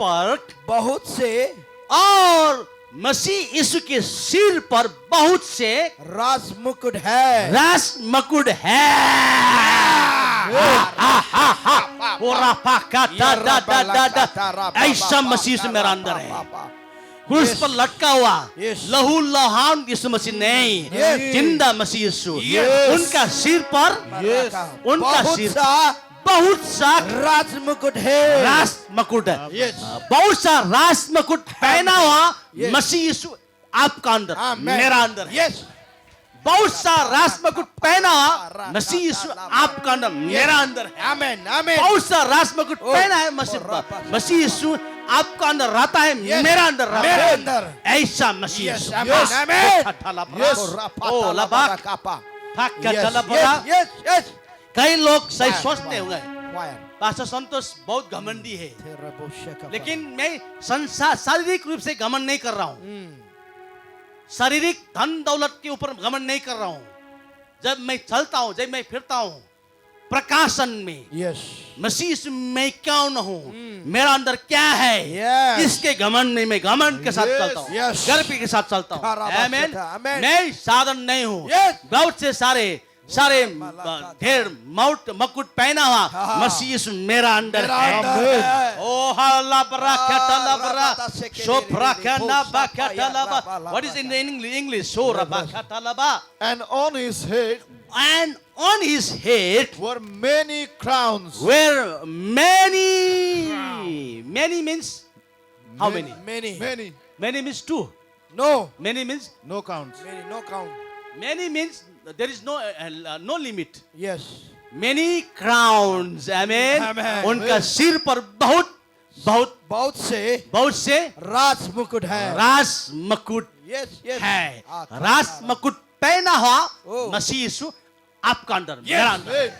पर बहुत से, और मसीह यीशु के सिर पर बहुत से राज मुकुट है। रास मकुट है। ऐसा मसीह यीशु मेरा अंदर है। क्रूस पर लटका हुआ Yes. लहू लहान यीशु मसीह नहीं, Yes. जिंदा मसीह यीशु। Yes. उनका सिर पर उनका बहुत सिर सा बहुत सा राज मुकुट है। रास मकुट है। Yes. बहुत सा रास मकुट पहना हुआ Yes. मसीह यीशु आपका अंदर, Amen. मेरा अंदर है। Yes. बहुत सा रास मकुट पहना हुआ मसीह यीशु आपका अंदर, मेरा अंदर है। Amen. Amen. बहुत सा रास मकुट पहना है मसीह पर, मसीह यीशु आपका अंदर रहता है, Yes. मेरा अंदर रहता मेरे है। अंदर। ऐसा मसीह Yes. यीशु। Amen. Amen. Yes. Oh, labak. Yes. Yes. Yes. कई लोग सही सोचते होंगे, Why? पास्टर संतोष बहुत घमंडी है, लेकिन मैं शारीरिक रूप से घमंड नहीं कर रहा हूँ। शारीरिक धन दौलत के ऊपर घमंड नहीं कर रहा हूँ। जब मैं चलता हूँ, जब मैं फिरता हूँ प्रकाशन में, Yes. मसीह में क्यों न हूँ, मेरा अंदर क्या है, Yes. इसके घमंड में मैं घमंड के साथ चलता हूँ, Yes. गर्व के साथ चलता हूँ। Amen. Amen. मैं साधन नहीं हूँ। Yes. बहुत से सारे ढेर मकुट पहना हुआ मसीह यीशु मेरा अंदर मेरा है। अंदर है। ओ हाला बरा कटला बरा शोभरा कना बा कटला बा। What is in the English? शोरा बा कटला बा। And on his head And on his head were many crowns. were many. Many means how many? Many. Many. Many means two. No. Many means No counts. Many. No count. many means there is no limit. Yes. Many crowns, amen. Amen. उनका सिर पर बहुत बहुत से से राज मुकुट है। रास मकुट Yes. Yes. है। रास मकुट पहना हुआ Oh. मसीह यीशु आपका अंदर, मेरा अंदर।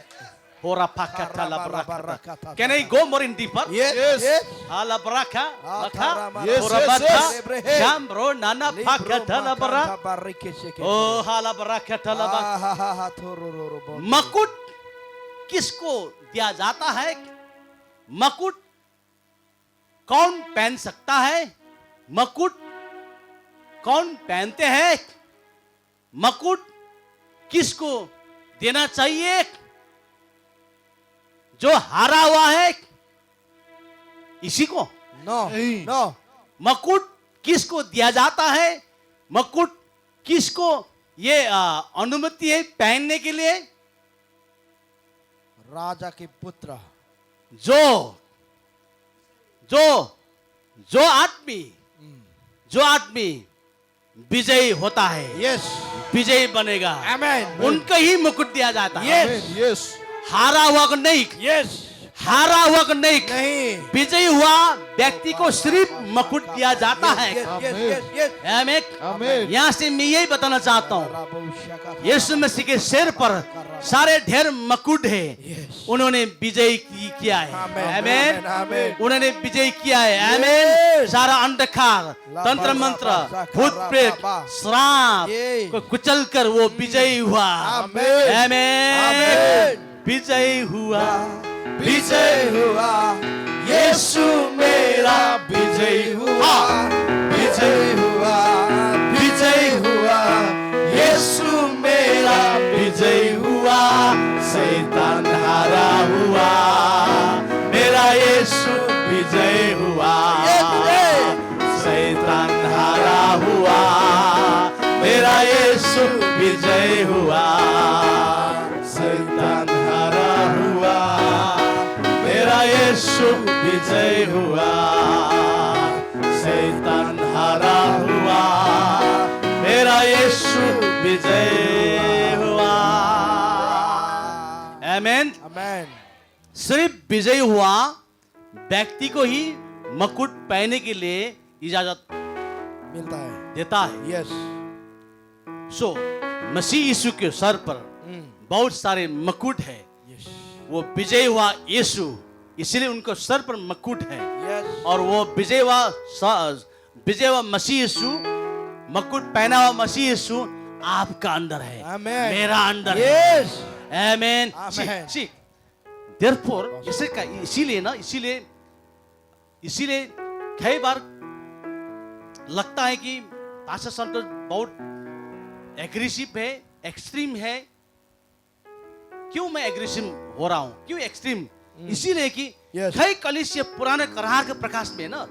Hora pakata la brakata. Can I go more in deeper? Yes, Yes. yes. Hala braka, baka, Yes, hora yes, bata, yes. jambro nana pakata la bara. Oh, hala brakata la ba. मकुट किसको दिया जाता है? मकुट कौन पहन सकता है? मकुट कौन पहनते हैं? मकुट किसको देना चाहिए? जो हारा हुआ है इसी को। No, नहीं। no. मकुट किसको दिया जाता है? मकुट किसको ये अनुमति है पहनने के लिए? राजा के पुत्र. जो आदमी विजयी होता है, Yes. विजयी बनेगा, Amen. उनको ही मुकुट दिया जाता है। Amen. Yes. हारा हुआ को नहीं, Yes. हारा हुआ को नहीं, नहीं. विजयी हुआ व्यक्ति को सिर्फ मुकुट दिया जाता Yes, है। yes, yes, yes. आमीन। Amen. यहाँ से मैं यही बताना चाहता हूँ, यीशु मसीह के सिर पर सारे ढेर मुकुट है, Yes. उन्होंने विजय किया है। Amen. आमीन। Amen. उन्होंने विजय किया है। आमीन। Yes. सारा अंधकार, तंत्र मंत्र, भूत प्रेत, श्राप Yes. को कुचल कर वो विजयी हुआ। Amen. आमीन। Amen. विजयी हुआ, विजय हुआ, यीशु मेरा विजय हुआ, विजय हुआ, विजय हुआ, यीशु मेरा विजय हुआ, शैतान हारा हुआ, मेरा यीशु विजय हुआ, शैतान हारा हुआ, मेरा यीशु विजय हुआ, शैतान हारा हुआ, मेरा यीशु विजय हुआ, शैतान हारा हुआ, मेरा यीशु विजय हुआ। आमीन। Amen. सिर्फ विजय हुआ व्यक्ति को ही मुकुट पहनने के लिए इजाजत मिलता है. देता है। Yes. सो मसीह यीशु के सर पर बहुत सारे मुकुट है। Yes. वो विजय हुआ यीशु, इसलिए उनको सर पर मुकुट है। Yes. और वो विजय हुआ मसीह यीशु, मुकुट पहना हुआ मसीह यीशु आपका अंदर है, Amen. मेरा अंदर है। Yes. आमीन। Amen. See, therefore, इसीलिए कई बार लगता है कि पास्टर संतोष बहुत एग्रेसिव है, एक्सट्रीम है। क्यों मैं एग्रेसिव हो रहा हूं? क्यों एक्सट्रीम? इसीलिए कि Yes. कई कलीसिया पुराने करार के प्रकाश में ना,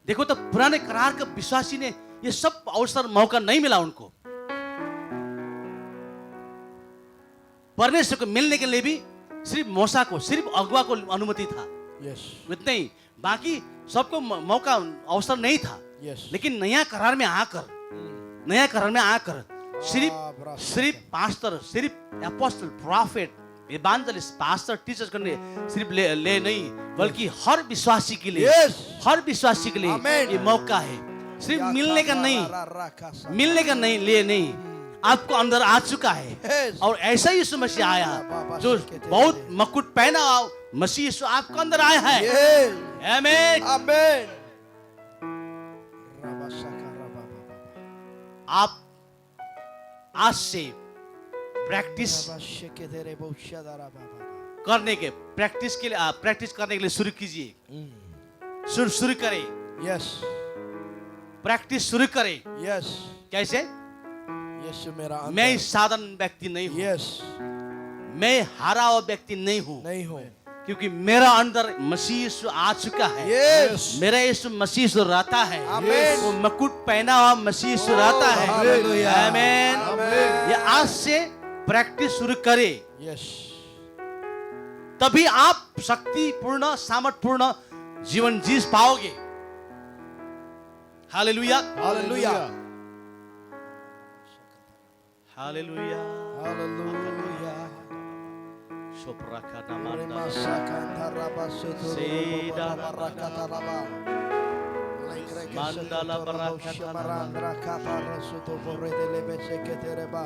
देखो तो पुराने करार के विश्वासी ने ये सब अवसर मौका नहीं मिला उनको। परमेश्वर को मिलने के लिए भी सिर्फ मूसा को, सिर्फ अगुआ को अनुमति था, Yes. इतना ही। बाकी सबको मौका अवसर नहीं था। Yes. लेकिन नया करार में आकर सिर्फ पास्टर, सिर्फ एपोस्टल, प्रॉफिट, इवांजेलिस्ट, पास्टर, टीचर्स करने सिर्फ ले नहीं, बल्कि हर विश्वासी के लिए, Yes. हर विश्वासी के लिए Amen. ये मौका है। सिर्फ मिलने का नहीं, लिए नहीं, आपको अंदर आ चुका है। Yes. और ऐसा ही यीशु मसीह आया जो बहुत मुकुट पहना हुआ मसीह यीशु आपको अंदर आया है। Yes. आमीन। Amen. आप आज से प्रैक्टिस करने के लिए शुरू कीजिए। शुरू करें, Yes. प्रैक्टिस शुरू करें। Yes. कैसे? यीशु मेरा अंदर. मैं साधारण व्यक्ति नहीं हूँ, Yes. मैं हारा हुआ व्यक्ति नहीं हूँ, नहीं हो. क्योंकि मेरा अंदर मसीह यीशु आ चुका है। Yes. मेरा यीशु मसीह यीशु रहता है। Amen. वो मुकुट पहना हुआ मसीह यीशु रहता है। Hallelujah. आमीन। Amen. ये आज से प्रैक्टिस शुरू करें, Yes. तभी आप शक्तिपूर्ण, सामर्थपूर्ण जीवन जी पाओगे। Hallelujah, Hallelujah. Hallelujah. Hallelujah. शोपराका Rema नामांदा। sakanta raba soto Seda raba barakata raba. Mandala barakata Shamarandra kapara soto borre de lebe seketereba.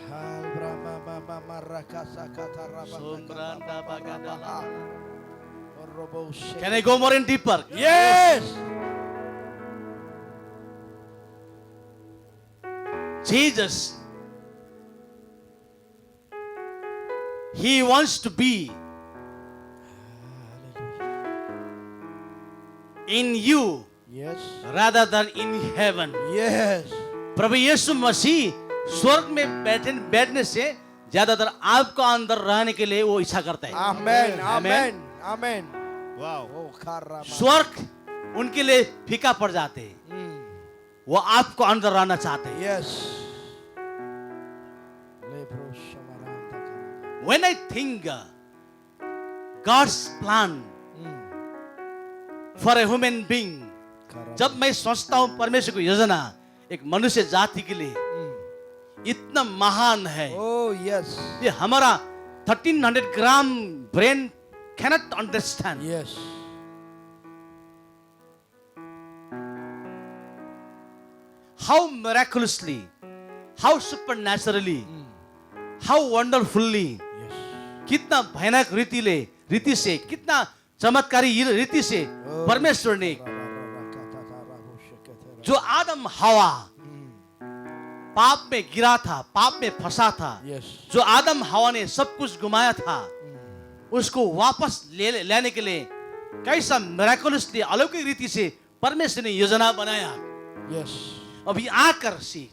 Hal brama Sombranda bagadala. Robo shake. Can I go more in deeper? Yes. Jesus, He wants to be in you Yes. rather than in heaven. Yes. प्रभु यीशु मसीह स्वर्ग में बैठने से ज्यादातर आपका अंदर रहने के लिए वो इच्छा करता है. Amen. Amen. Amen. Amen. Wow. Oh, karama. स्वर्ग उनके लिए फीका पड़ जाते हैं. वो आपको अंदर रहना चाहते हैं. Yes. Lebro shamaranda karama. When I think God's plan for a human being, जब मैं सोचता हूं परमेश्वर की योजना एक मनुष्य जाति के लिए इतना महान है, Oh, yes. ये हमारा 1300 ग्राम brain cannot understand. Yes. How miraculously, how supernaturally, how wonderfully, Yes. कितना भयानक रीति से कितना चमत्कारी रीति से परमेश्वर ने जो आदम हवा पाप में गिरा था, पाप में फंसा था, Yes. जो आदम हवा ने सब कुछ गुमाया था, उसको वापस लेने के लिए कैसा मिराकुलसली अलौकिक रीति से परमेश्वर ने योजना बनाया. Yes. अभी आकर से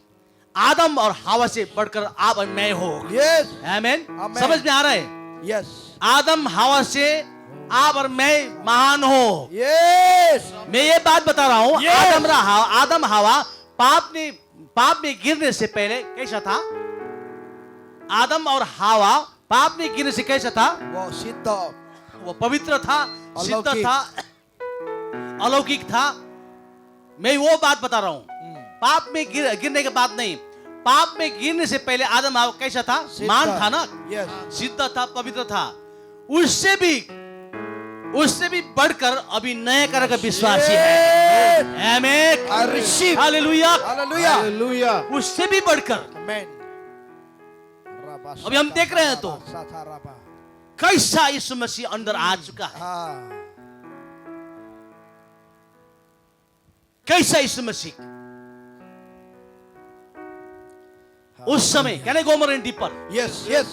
आदम और हवा से बढ़कर आप और मैं हो. Yes. आमेन. Amen. समझ में आ रहा है? Yes. आदम हवा से आप और मैं महान हो. Yes. मैं ये बात बता रहा हूँ. Yes. आदम हवा पाप में गिरने से पहले कैसा था? आदम और हवा पाप में गिरने से कैसा था? वो सिद्ध. वो पवित्र था, सिद्ध अलौकिक. था, अलौकिक था. मैं वो बात बता रहा हूँ. पाप में गिरने के बाद नहीं, पाप में गिरने से पहले आदम हवा कैसा था? सिद्ध. मान था ना, Yes. सिद्ध था, पवित्र था. उससे भी बढ़कर अभी नए तरह का विश्वासी है. आमेन. I receive. Hallelujah. Hallelujah. Hallelujah. उससे भी बढ़कर Amen. अभी हम देख रहे हैं तो कैसा यीशु मसीह अंदर आ चुका है. कैसा यीशु मसीह उस समय. Can I go more in deeper? Yes. Yes.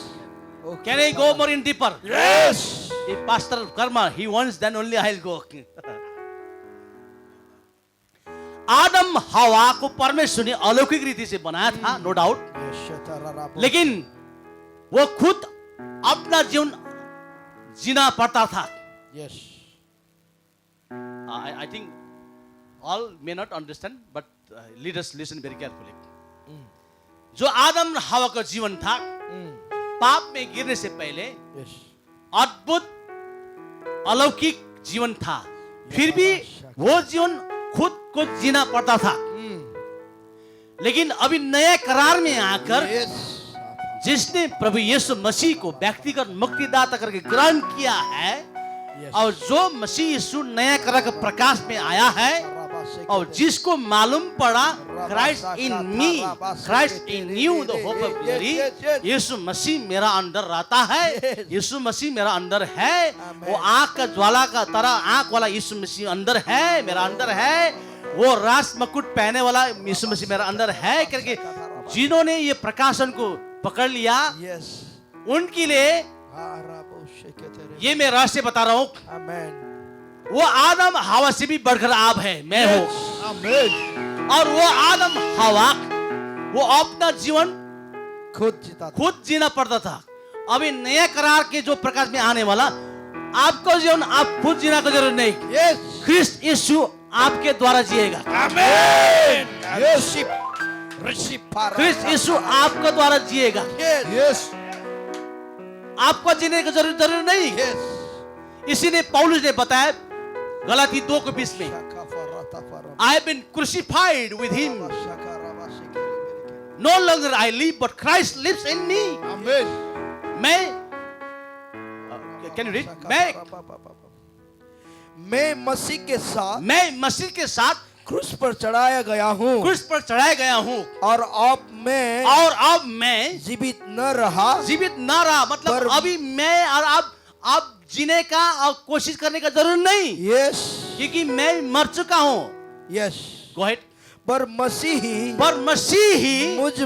Okay. Can I go more in deeper? Yes. If Pastor Karma he wants, then only I'll go. आदम हवा को परमेश्वर ने अलौकिक रीति से बनाया था, नो डाउट. लेकिन वो खुद अपना जीवन जीना पड़ता था. Yes. I think all may not understand, but let us listen very carefully. जो आदम हवा का जीवन था पाप में गिरने से पहले Yes. अद्भुत अलौकिक जीवन था. फिर भी वो जीवन खुद को जीना पड़ता था. लेकिन अभी नए करार में आकर Yes. जिसने प्रभु यीशु मसीह को व्यक्तिगत मुक्तिदाता करके ग्रहण किया है, Yes. और जो मसीह यीशु नया करार के प्रकाश में आया है और जिसको मालूम पड़ा Christ in me, Christ in you the hope of glory, Yeshu मसीह मेरा अंदर रहता है, यीशु मसीह मेरा अंदर है. वो आग का ज्वाला का तरह आंख वाला यीशु मसीह अंदर है, मेरा अंदर है. वो राज मकुट पहने वाला यीशु मसीह मेरा अंदर है करके जिन्होंने ये प्रकाशन को पकड़ लिया, Yes. उनके लिए ये मैं रहस्य बता रहा हूँ. Amen. वो आदम हवा से भी बढ़कर आप है, मैं हूँ. Amen. और वो आदम हवा वो अपना जीवन खुद जीता था. खुद जीना पड़ता था. अभी नया करार के जो प्रकाश में आने वाला आपको जीवन आप खुद जीना की जरूरत नहीं. Yes. क्रिस्ट यीशु आपके द्वारा जिएगा. Amen. Receive. Receive power. Christ Yeshu आपके द्वारा जिएगा. Yes. Yes. आपको जीने की जरूरत नहीं. Yes. इसीलिए पौलुस ने बताया गलाती 2:20 में, I have been crucified with him. No longer I live, but Christ lives in me. Amen. Can you read? मैं मसीह के साथ मैं मसीह के साथ क्रूस पर चढ़ाया गया हूँ क्रूस पर चढ़ाया गया हूँ और अब मैं और अब मैं जीवित न रहा जीवित ना रहा, मतलब पर- अभी मैं और अब जीने का और कोशिश करने का जरूर नहीं, यस क्योंकि मैं मर चुका हूँ। Yes Go ahead. पर मसीही पर मसीह ही मुझ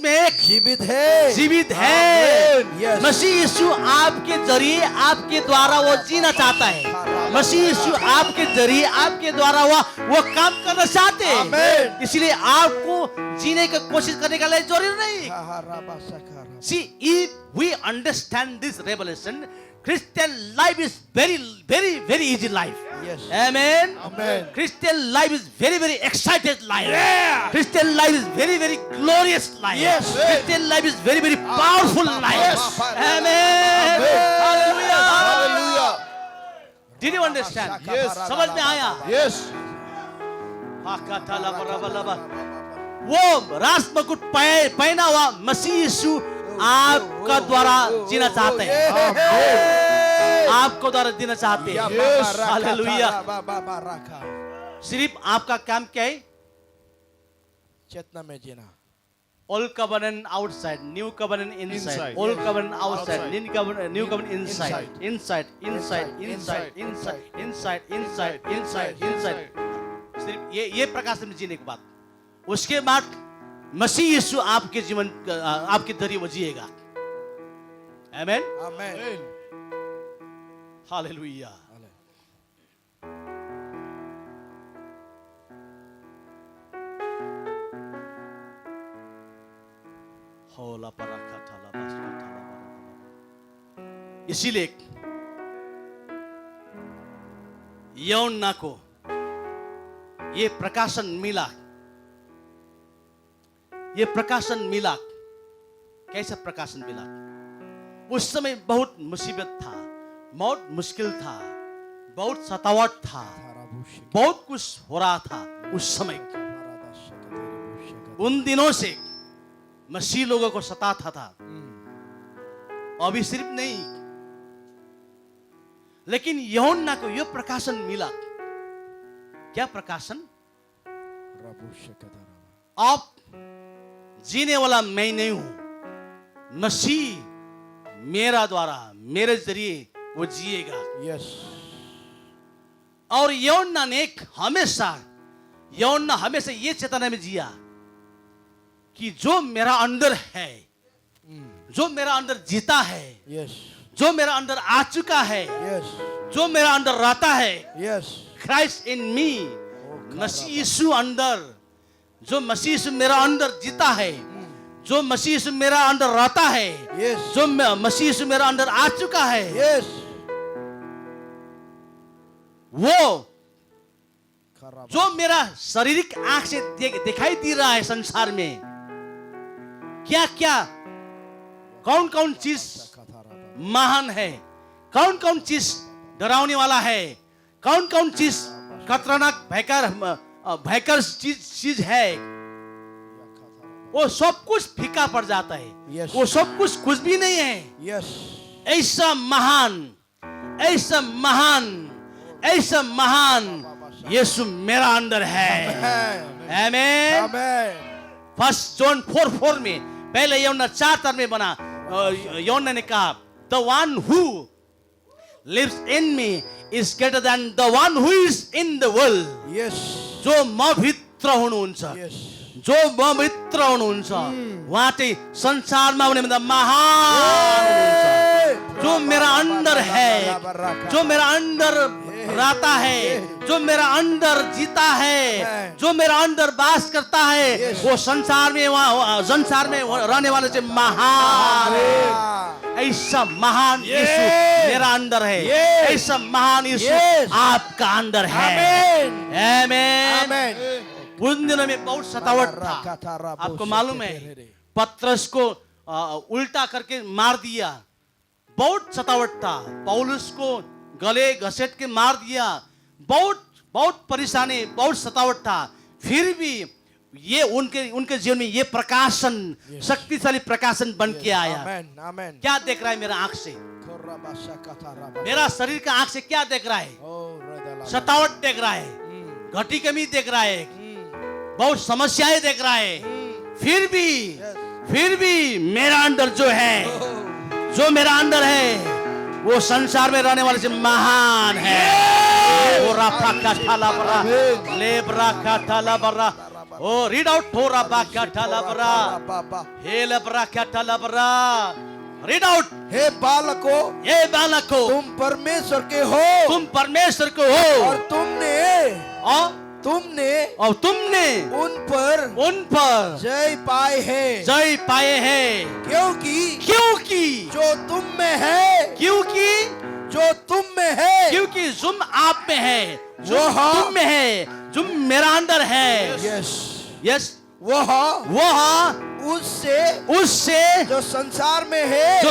में जीवित है जीवित है। Amen. Yes. मसीह यीशु आपके जरिए आपके द्वारा वो जीना चाहता है। मसीह यीशु आपके जरिए आपके द्वारा वो काम करना चाहते हैं। Amen. इसलिए आपको जीने की कोशिश करने का जरूरी नहीं। See, if we understand this revelation, Christian life is very, very, very easy life. Yes. Amen. Amen. Christian life is very, very excited life. Christian life is very, very glorious life. Yes. Christian life is very, very powerful life. Yes. Amen. Hallelujah. Hallelujah. Did you understand? Yes. समझ में आया? Yes. वो राज मुकुट पहना हुआ मसीह यीशु आपका द्वारा जीना चाहते हैं। आपको द्वारा जीना चाहते हैं। हालेलुया। सिर्फ आपका काम क्या है? चेतना में जीना। Old covenant outside, new covenant inside. Inside. Old Yes. covenant outside, Outside. new covenant inside. Inside. Inside. सिर्फ ये प्रकाश में जीने के बाद, उसके बाद मसीह यीशु आपके जीवन आपके जरिए वो जिएगा। आमेन। आमेन। हालेलुया। इसीलिए यूहन्ना को ये प्रकाशन मिला। ये प्रकाशन मिला। कैसा प्रकाशन मिला? उस समय बहुत मुसीबत था, बहुत मुश्किल था, बहुत सतावट था, बहुत कुछ हो रहा था उस समय। उन दिनों से मसीह लोगों को सताता था। अभी सिर्फ नहीं, लेकिन यूहन्ना को यह प्रकाशन मिला। क्या प्रकाशन? आप जीने वाला मैं नहीं हूं, मसीह मेरा द्वारा मेरे जरिए वो जिएगा। यस। और यूहन्ना ने यूहन्ना हमेशा ये चेतना में जिया कि जो मेरा अंदर है, जो मेरा अंदर जीता है, यस। जो मेरा अंदर आ चुका है, यस। जो मेरा अंदर रहता है, यस। क्राइस्ट इन मी, मसीह यीशु अंदर, जो मसीह यीशु मेरा अंदर जीता है, जो मसीह यीशु मेरा अंदर रहता है, यस। जो मसीह यीशु मेरा अंदर आ चुका है, यस। वो जो मेरा शारीरिक आंख से दिखाई दे रहा है संसार में, क्या क्या कौन कौन चीज महान है, कौन कौन चीज डरावने वाला है, कौन कौन चीज खतरनाक भयंकर चीज है, वो सब कुछ फीका पड़ जाता है। Yes. वो सब कुछ भी नहीं है। यस। ऐसा महान यीशु मेरा अंदर है। आमेन। आमेन। फर्स्ट जॉन 4:4 में, पहले यूहन्ना 4:4 में बना, यूहन्ना ने कहा, the one who lives in me is greater than the one who is in the world. Yes. जो म भित्र हुनुहुन्छ, यस। जो म भित्र हुनुहुन्छ, उहाँ चाहिँ संसारमा हुने भन्दा महान हुनुहुन्छ। जो मेरा अंदर है, जो मेरा अंदर रहता है, जो मेरा अंदर जीता है, जो मेरा अंदर वास करता है, वो संसार में रहने वाले से महान है। ऐसा महान यीशु मेरा अंदर है। ऐसा महान यीशु आपका अंदर है। आमेन। उन दिनों में बहुत सतावट था। आपको मालूम है, पतरस को उल्टा करके मार दिया। बहुत सतावट था। पौलुस को गले घसेट के मार दिया। बहुत परेशानी, बहुत सतावट था। फिर भी ये उनके जीवन में ये प्रकाशन, शक्तिशाली प्रकाशन बन के आया। आमेन। आमेन। क्या देख रहा है मेरा आंख से? मेरा शरीर का आंख से क्या देख रहा है? सतावट देख रहा है, घटी कमी देख रहा है, बहुत समस्याएं देख रहा है, फिर भी मेरा अंदर जो मेरा अंदर है वो संसार में रहने वाले से महान है। ओ राफा का थाला बरा, लेबरा का थाला बरा, ओ रीड आउट थोड़ा बाका थाला बरा, हे लेबरा का थाला बरा, रीड आउट। हे बालको, तुम परमेश्वर के हो, और तुमने उन पर जय पाए हैं, क्योंकि जो तुम में है, क्योंकि तुम आप में है, जो तुम में है, जो मेरा अंदर है। यस वह उससे जो संसार में है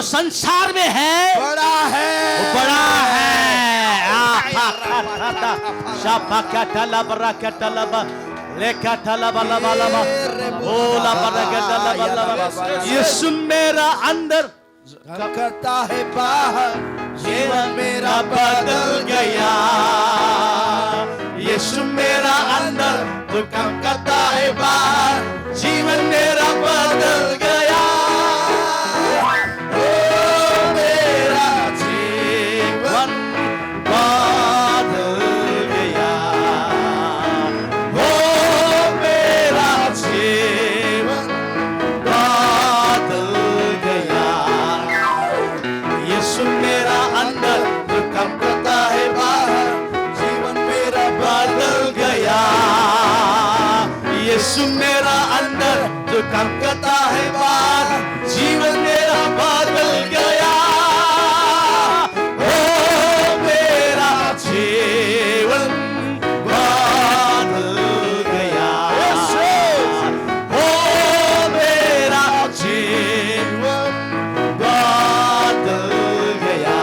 बड़ा है। शापा का तला बरा का तला बा, लेका तला बला बला बा, ओला बरा का तला बला बा। यीशु मेरा अंदर करता है बाहर, जीवन मेरा बदल गया। यीशु मेरा अंदर तो काम करता है बाहर, जीवन मेरा बदल गया। ओ मेरा जीवन बदल गया, ओ मेरा जीवन बदल गया। यीशु मेरा अंदर तो काम करता है बाहर, जीवन मेरा बदल गया। यीशु मेरा अंदर जो काम करता है बाहर, जीवन मेरा बदल गया। ओ मेरा जीवन बदल गया, ओ मेरा जीवन बदल गया।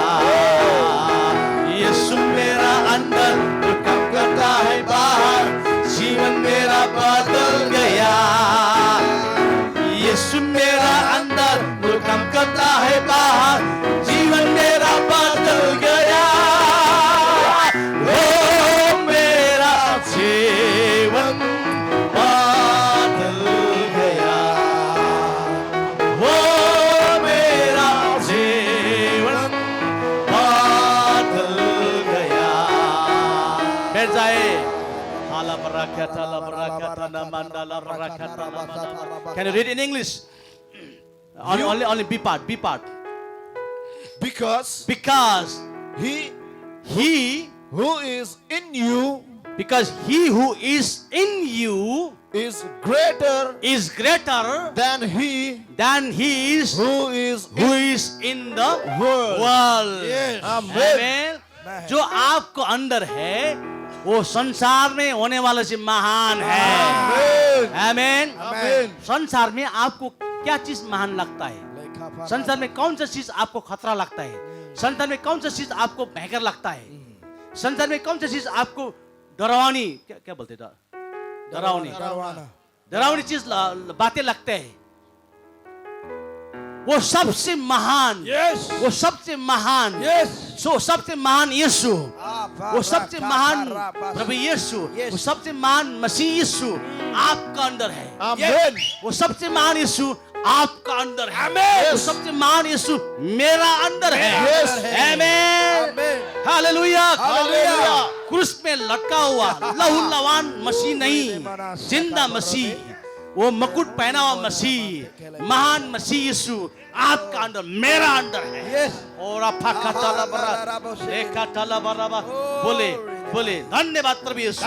यीशु मेरा अंदर जो काम करता है बाहर, जीवन मेरा बदल गया। यीशु मेरा अंदर जो काम करता है बाहर, जीवन मेरा बदल गया। ओ मेरा जीवन बदल गया, ओ मेरा जीवन बदल गया। बैठ जाए। Can you read in English? Only B part. Because he who is in you is greater than he is who is in the world. Yes. Amen. जो आपको अंदर है वो संसार में होने वाले से महान है। आमीन। संसार में आपको क्या चीज महान लगता है? संसार में कौन सा चीज आपको खतरा लगता है? संसार में कौन सा चीज आपको भयंकर लगता है? संसार में कौन सा चीज आपको डरावनी, क्या बोलते हैं, डरावनी चीज बातें लगते हैं? वो सबसे महान, वो सबसे महान, सो सबसे महान यीशु, वो सबसे महान प्रभु यीशु, वो सबसे महान मसीह यीशु आपका अंदर है। Amen. वो सबसे महान यीशु आपका अंदर है। वो सबसे महान यीशु मेरा अंदर है। आमीन। हालेलुया। क्रूस में लटका हुआ लहूलुहान मसीह नहीं, जिंदा मसीह, वो मुकुट पहना हुआ मसीह, महान मसीह यीशु आपका अंदर, मेरा अंदर है। और बोले धन्यवाद प्रभु यीशु,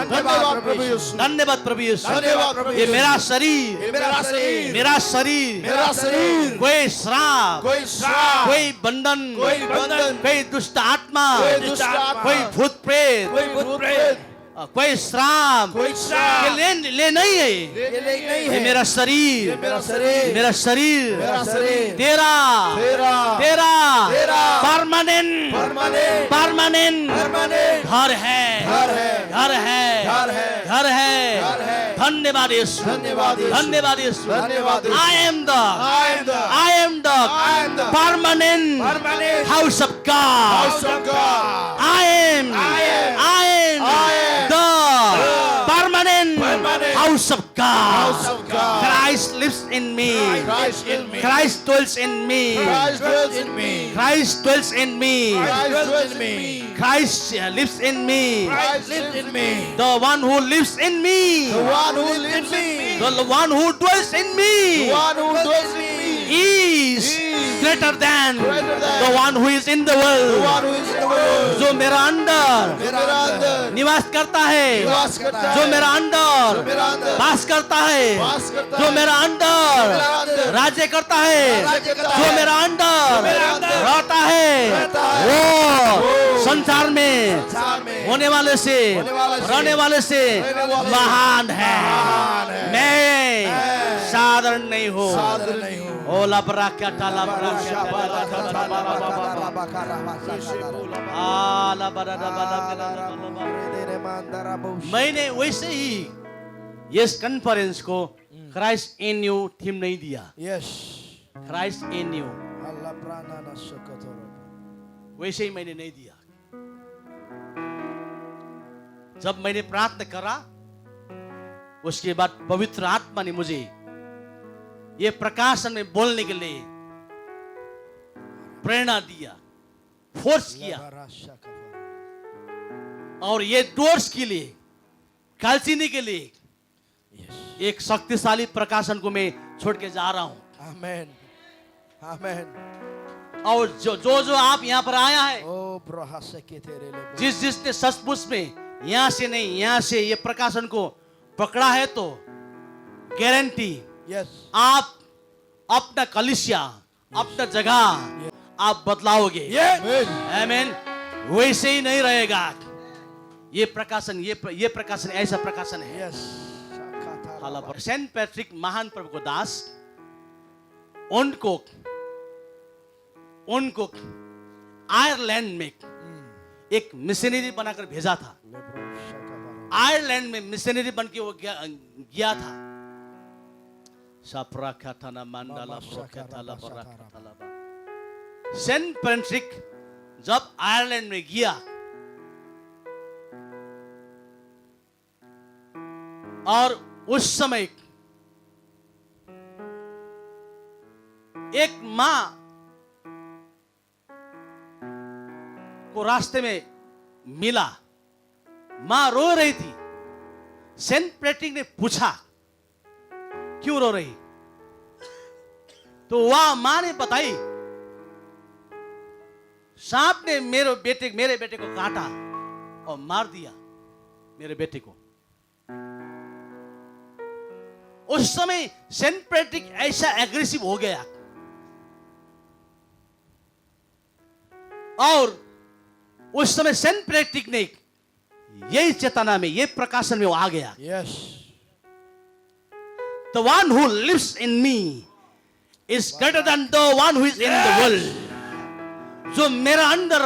धन्यवाद प्रभु यीशु। ये मेरा शरीर, मेरा शरीर कोई श्राप, कोई बंधन, कोई दुष्ट आत्मा, कोई भूत प्रेत, कोई श्राप ले नहीं है। ये मेरा शरीर, मेरा शरीर तेरा परमानेंट घर है। धन्यवाद यीशु, धन्यवाद यीशु। I am the permanent house of God. I am the God. House of God. Christ lives in me. Christ in me. Christ dwells in me. Christ dwells in me. Christ dwells in me. Christ dwells in me. Christ lives in me. Christ lives in me. The one who lives in me. The one who lives in me. The one who dwells in The me one who dwells in me. is greater than the one who is in the The world. one who is in the world. जो मेरा अंदर मेरा अंदर निवास करता है, निवास करता है। जो मेरा अंदर मेरा अंदर वास करता है, वास करता जो है। मेरा अंदर मेरा अंदर राज्य करता है, राज्य करता जो है। मेरा अंदर मेरा अंदर रहता है, रहता है। वो संसार में संसार में होने वाले से होने वाले से रहने वाले से रहने वाले महान है। महान है। मैं साधारण नहीं हूँ। साधारण नहीं हूँ। ओला बराक्या टाला बराक्या आला बरादा बला। मैंने वैसे ही इस कॉन्फ्रेंस को क्राइस्ट इन यू थीम नहीं दिया। Yes. Christ in you Allah prana na sokotoro. वैसे ही मैंने नहीं दिया। जब मैंने प्रार्थना करा उसके बाद पवित्र आत्मा ने मुझे ये प्रकाशन में बोलने के लिए प्रेरणा दिया, फोर्स किया। और ये डोर्स के लिए, कालसीनी के लिए Yes. एक शक्तिशाली प्रकाशन को मैं छोड़ के जा रहा हूं। Amen. Amen. और जो आप यहाँ पर आया है, Oh brahase ketere le. जिसने सचमुच में यहाँ से नहीं यहाँ से ये प्रकाशन को पकड़ा है तो गारंटी Yes. आप अपना कलिसिया, अपना जगह आप बदलाओगे। Yes. आमीन। वैसे ही नहीं रहेगा। ये प्रकाशन ये प्रकाशन ऐसा प्रकाशन है। Yes. Shakata. सेंट पैट्रिक महान प्रभु को दास उनको आयरलैंड में एक मिशनरी बनाकर भेजा था। आयरलैंड में मिशनरी बन के वो गया था। सेंट पैट्रिक जब आयरलैंड में गया और उस समय एक मां को रास्ते में मिला। मां रो रही थी। सेंट पैट्रिक ने पूछा क्यों रो रही, तो वह मां ने बताई सांप ने मेरे बेटे को काटा और मार दिया मेरे बेटे को। उस समय सेंट पैट्रिक ऐसा एग्रेसिव हो गया और उस समय सेंट पैट्रिक ने यही चेतना में, ये प्रकाशन में वो आ गया। Yes. The one who lives in me is greater than the one who is in the world. जो मेरा अंदर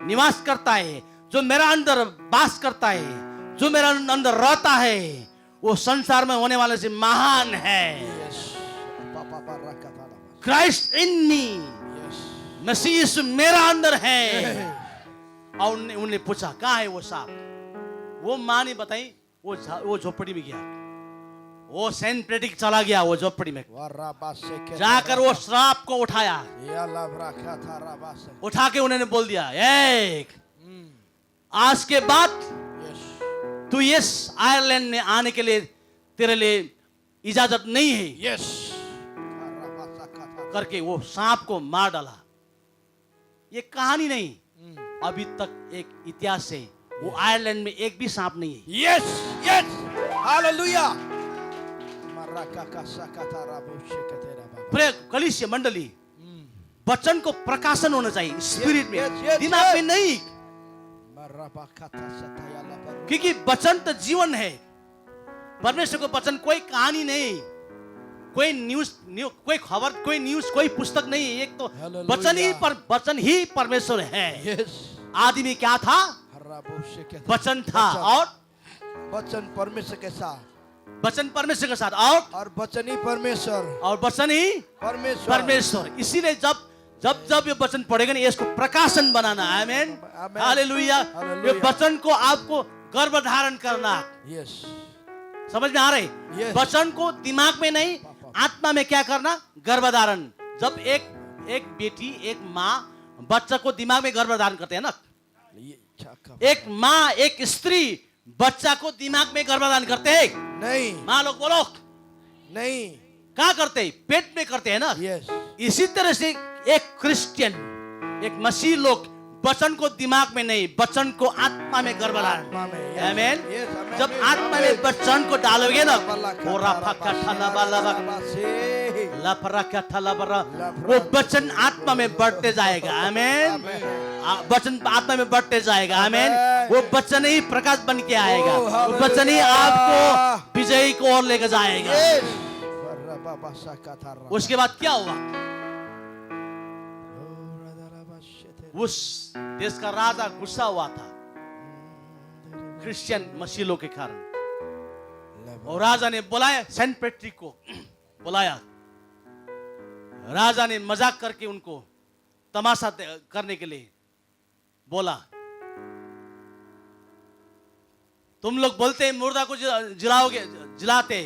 निवास करता है, जो मेरा अंदर वास करता है, जो मेरा अंदर रहता है, वो संसार में होने वाले से महान है। Yes. Papa rakata. Christ in me, Yes. मसीह यीशु मेरा अंदर है। और उन्होंने पूछा कहाँ है वो सांप। वो माँ ने बताई वो झोपड़ी में गया। वो सेंट पैट्रिक चला गया वो झोपड़ी में, Warabase ketere. जाकर वो सांप को उठाया। Yala brakata rabase. उठा के उन्होंने बोल दिया एक आज के बाद Yes. तू इस आयरलैंड में आने के लिए तेरे लिए इजाजत नहीं है Yes. Karabasakata. करके वो सांप को मार डाला। ये कहानी नहीं, अभी तक एक इतिहास है। वो आयरलैंड में एक भी सांप नहीं है। Yes. Yes. Hallelujah. Marakaka sakata rabushe ketere baba. प्रिय कलीसिया मंडली, वचन को प्रकाशन होना चाहिए स्पिरिट में, yes, yes, दिमाग में नहीं। Marabakata satayala baru. क्योंकि वचन तो जीवन है। परमेश्वर को वचन कोई कहानी नहीं, कोई न्यूज कोई खबर, कोई न्यूज, कोई पुस्तक नहीं। एक तो Hallelujah. वचन ही परमेश्वर है। Yes. आदि में क्या था? Harabushe ketere. वचन था और वचन परमेश्वर के साथ वचन परमेश्वर के साथ और वचन ही परमेश्वर और वचन ही परमेश्वर। इसीलिए जब ये वचन पढ़ेगा ना, इसको प्रकाशन बनाना। आमीन, आमीन। हालेलुया। ये हालेलुया। वचन को आपको गर्भ धारण करना। Yes. समझ में आ रही? Yes. वचन को दिमाग में नहीं, आत्मा में क्या करना? गर्भधारण। जब एक बेटी, एक माँ बच्चा को दिमाग में गर्भधारण करते हैं ना, एक माँ, एक स्त्री बच्चा को दिमाग में गर्भधारण करते हैं? नहीं, माँ लोग बोलो, नहीं। कहाँ करते हैं? पेट में करते हैं ना। Yes. इसी तरह से एक क्रिश्चियन, एक मसीह लोग वचन को दिमाग में नहीं, वचन को आत्मा में गर्भधारण। आत्मा में, yes. आमेन। Yes, amen. जब आत्मा में वचन को डालोगे ना, वो वचन आत्मा में बढ़ते जाएगा। आमेन। वचन आत्मा में बढ़ते जाएगा। आमेन। वो वचन ही प्रकाश बन के आएगा। Oh, वो वचन ही आपको विजयी को ओर लेकर जाएगा। Yes. उसके बाद क्या हुआ? उस देश का राजा गुस्सा हुआ था क्रिश्चियन मसीलों के कारण, और राजा ने बुलाया, सेंट पैट्रिक को बुलाया। राजा ने मजाक करके उनको तमाशा करने के लिए बोला, तुम लोग बोलते हैं मुर्दा को जलाओगे, जलाते,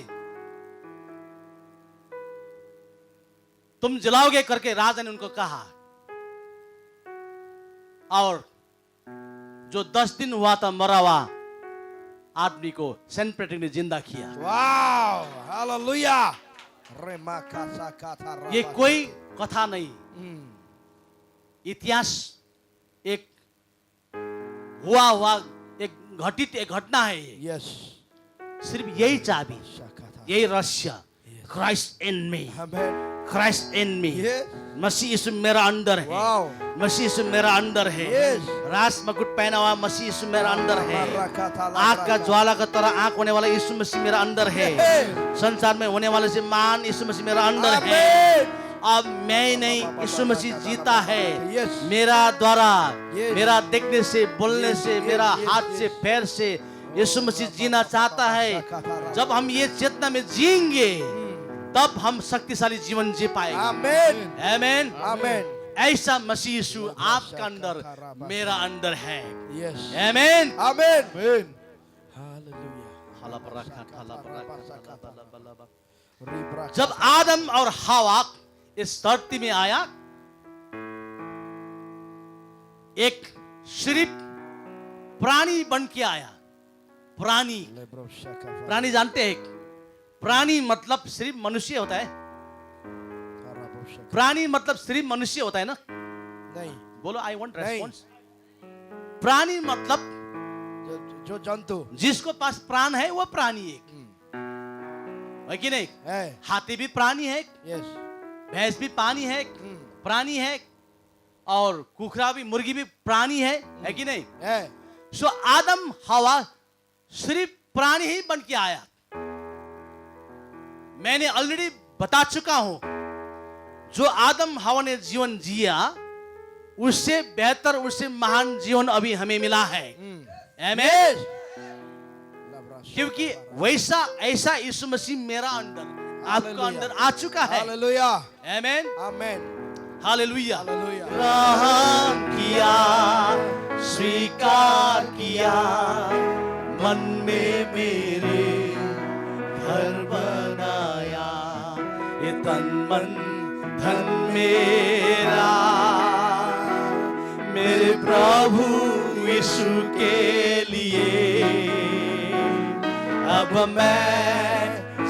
तुम जलाओगे करके राजा ने उनको कहा। और जो 10 दिन हुआ था मरा हुआ आदमी को सेंट पैट्रिक ने जिंदा किया। Wow, hallelujah. ये कोई कथा नहीं, इतिहास एक हुआ एक घटित एक घटना है ये। Yes. सिर्फ यही चाबी, यही रहस्य, Christ in me, Amen. Christ in me. Yes. मसीह यीशु मेरा अंदर है। Wow. मसीह यीशु मेरा अंदर है। Yes. रास मकुट पहना हुआ मसीह यीशु मेरा अंदर है। आग का ज्वाला का तरह आंख होने वाला यीशु मसीह मेरा अंदर है। संसार में होने वाले से मान यीशु मसीह मेरा अंदर है। अब मैं नहीं, यीशु मसीह जीता है। Yes. मेरा द्वारा, Yes. मेरा देखने से, बोलने Yes, से, yes, मेरा yes, हाथ से, yes. पैर से यीशु मसीह जीना चाहता है। जब हम ये चेतना में जिएंगे तब हम शक्तिशाली जीवन जी पाएंगे। Amen. आमेन। Amen. ऐसा मसीह यीशु आपका अंदर, मेरा अंदर है। Yes. आमेन। Amen. Amen. जब आदम और हवा इस धरती में आया, एक सिर्फ प्राणी बन के आया। प्राणी जानते हैं, प्राणी मतलब सिर्फ मनुष्य होता है। प्राणी मतलब सिर्फ मनुष्य होता है ना? नहीं, बोलो, आई वांट नहीं। रेस्पॉन्स। प्राणी मतलब जो जंतु जिसको पास प्राण है वो प्राणी है कि नहीं? है। हाथी भी प्राणी है, Yes. भैंस भी प्राणी है, प्राणी है, और कुखरा भी, मुर्गी भी प्राणी है कि नहीं? है। सो आदम हवा सिर्फ प्राणी ही बन के आया। मैंने ऑलरेडी बता चुका हूं, जो आदम हवा ने जीवन जिया उससे बेहतर, उससे महान जीवन अभी हमें मिला है। आमेन। क्योंकि वैसा ऐसा यीशु मसीह मेरा अंदर, आपका अंदर आ चुका है। Hallelujah. आमेन। Amen. हालेलुया। Hallelujah. ग्रहण किया, स्वीकार किया, मन में मेरे घर बनाया, ये तन मन धन मेरा, मेरे प्रभु यीशु के लिए। अब मैं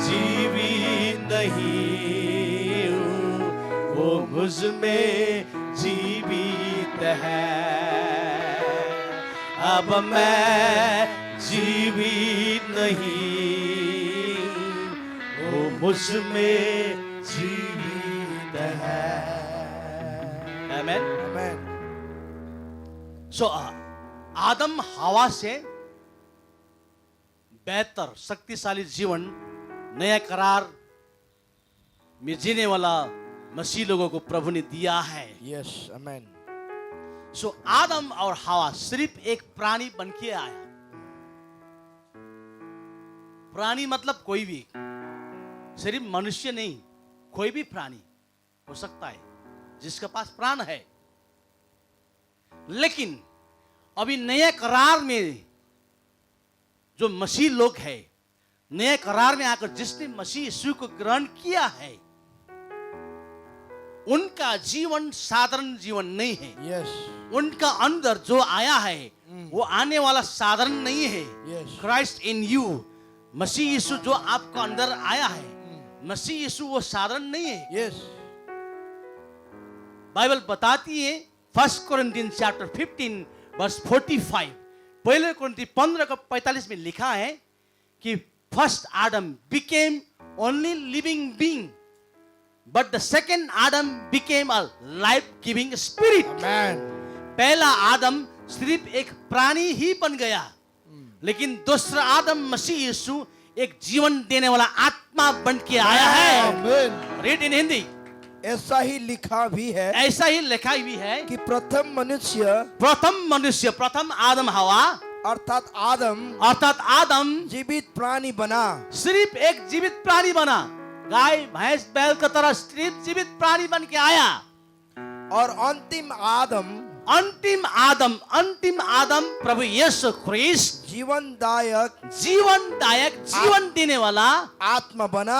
जीवित नहीं हूँ, वो मुझ में जीवित है। अब मैं जीवित नहीं, वो मुझ में जीवित है। आमेन। Amen. सो आदम हवा से बेहतर शक्तिशाली जीवन, नया करार में जीने वाला मसीह लोगों को प्रभु ने दिया है। Yes. Amen. सो आदम और हवा सिर्फ एक प्राणी बन के आया। प्राणी मतलब कोई भी, सिर्फ मनुष्य नहीं, कोई भी प्राणी हो सकता है जिसके पास प्राण है। लेकिन अभी नए करार में जो मसीह लोग हैं, नए करार में आकर जिसने मसीह यीशु को ग्रहण किया है, उनका जीवन साधारण जीवन नहीं है। Yes. उनका अंदर जो आया है वो आने वाला साधारण नहीं है। Yes. क्राइस्ट इन यू, मसीह यीशु जो आपको अंदर आया है, मसीह यीशु वो साधारण नहीं है। Yes. बाइबल बताती है 1 कोरिन्थियंस चैप्टर 15 वर्स 45, पहले कोरिन्थी 15 का 45 में लिखा है कि first Adam became only living being, but the second Adam became a life giving spirit. Amen. पहला आदम सिर्फ एक प्राणी ही बन गया, लेकिन दूसरा आदम मसीह यीशु एक जीवन देने वाला आत्मा बन के आया है। Amen. Read in Hindi. ऐसा ही लिखा भी है ऐसा ही लिखा भी है कि प्रथम मनुष्य प्रथम आदम हवा अर्थात आदम जीवित प्राणी बना। सिर्फ एक जीवित प्राणी बना, गाय भैंस बैल की तरह सिर्फ जीवित प्राणी बन के आया। और अंतिम आदम प्रभु यीशु ख्रीस्त जीवनदायक जीवन देने वाला आत्मा बना।